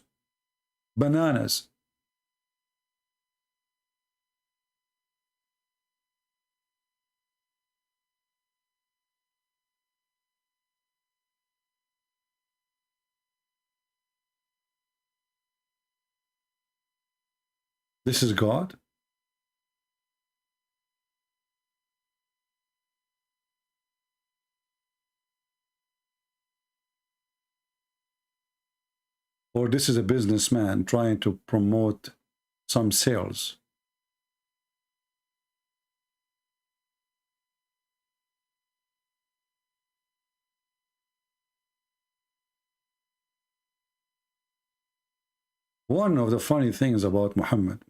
bananas? This is God? Or this is a businessman trying to promote some sales? One of the funny things about Muhammad,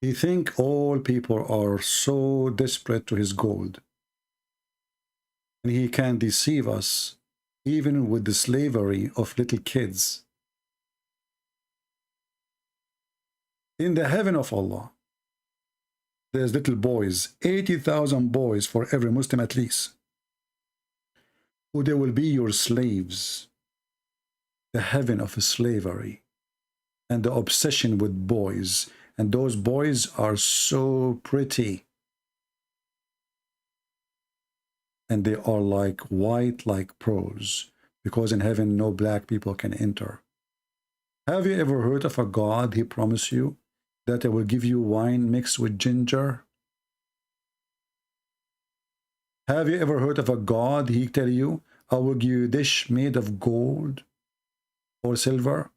he thinks all people are so desperate to his gold, and he can deceive us even with the slavery of little kids. In the heaven of Allah, There's little boys, 80,000 boys for every Muslim at least, who they will be your slaves. The heaven of slavery and the obsession with boys. And those boys are so pretty. And they are like white like pearls, because in heaven no black people can enter. Have you ever heard of a God he promised you that I will give you wine mixed with ginger? Have you ever heard of a God he tell you, I will give you a dish made of gold or silver?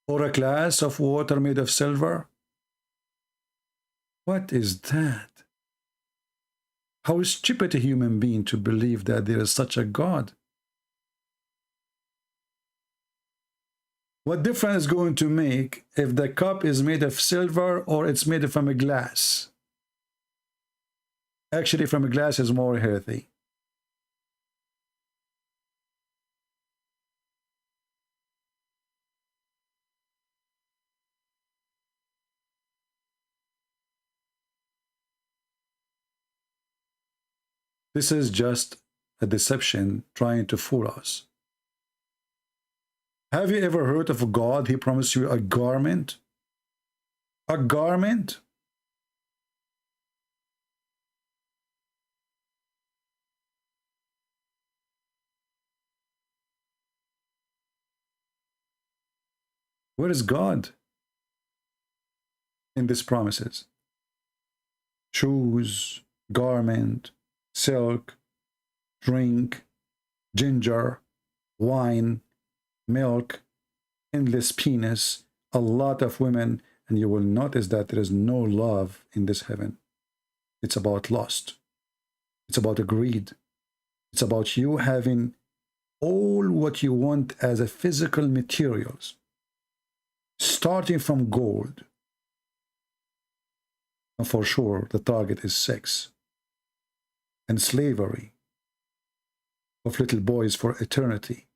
Or a glass of water made of silver? What is that? How stupid a human being to believe that there is such a God. What difference is going to make if the cup is made of silver or it's made from a glass? Actually, from a glass is more healthy. This is just a deception trying to fool us. Have you ever heard of a God he promised you a garment? A garment? Where is God in these promises? Shoes, garment, silk, drink, ginger, wine, milk, endless penis, a lot of women, and you will notice that there is no love in this heaven. It's about lust. It's about greed. It's about you having all what you want as a physical materials, starting from gold. And for sure, the target is sex and slavery of little boys for eternity.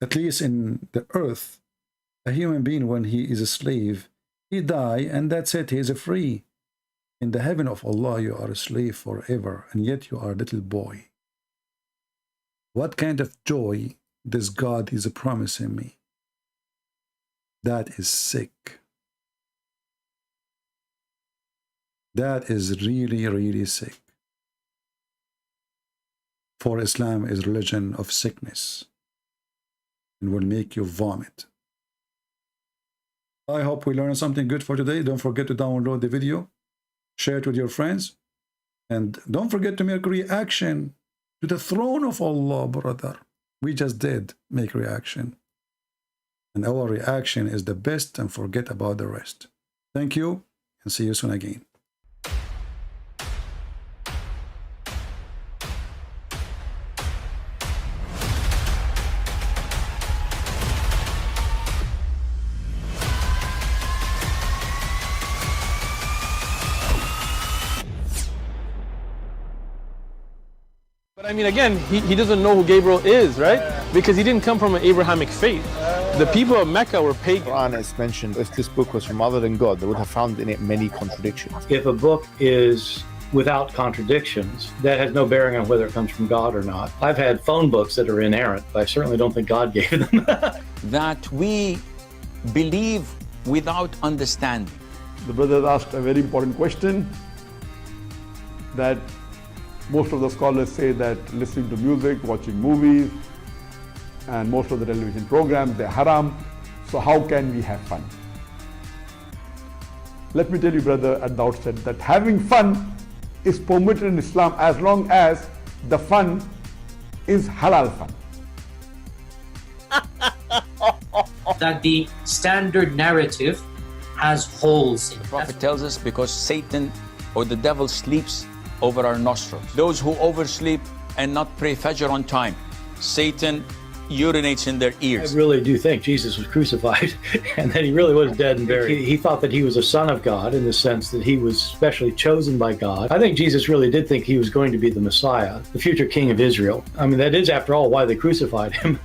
At least in the earth, a human being, when he is a slave, he die and that's it, he is free. In the heaven of Allah, you are a slave forever, and yet you are a little boy. What kind of joy this God is promising me? That is sick. That is really, really sick. For Islam is religion of sickness and will make you vomit. I hope we learned something good for today. Don't forget to download the video, share it with your friends, and don't forget to make reaction to the throne of Allah, brother. We just did make reaction. And our reaction is the best, and forget about the rest. Thank you, and see you soon again. But I mean, again, he doesn't know who Gabriel is, right? Because he didn't come from an Abrahamic faith. The people of Mecca were pagan. The Quran is mentioned, if this book was from other than God, they would have found in it many contradictions. If a book is without contradictions, that has no bearing on whether it comes from God or not. I've had phone books that are inerrant, but I certainly don't think God gave them. That we believe without understanding. The brother asked a very important question, that most of the scholars say that listening to music, watching movies, and most of the television programs, they're haram. So how can we have fun? Let me tell you, brother, at the outset, that having fun is permitted in Islam as long as the fun is halal fun. That the standard narrative has holes in it. The Prophet tells us because Satan or the devil sleeps over our nostrils. Those who oversleep and not pray Fajr on time, Satan urinates in their ears. I really do think Jesus was crucified and that he really was dead and buried. He thought that he was a son of God in the sense that he was specially chosen by God. I think Jesus really did think he was going to be the Messiah, the future king of Israel. I mean, that is, after all, why they crucified him,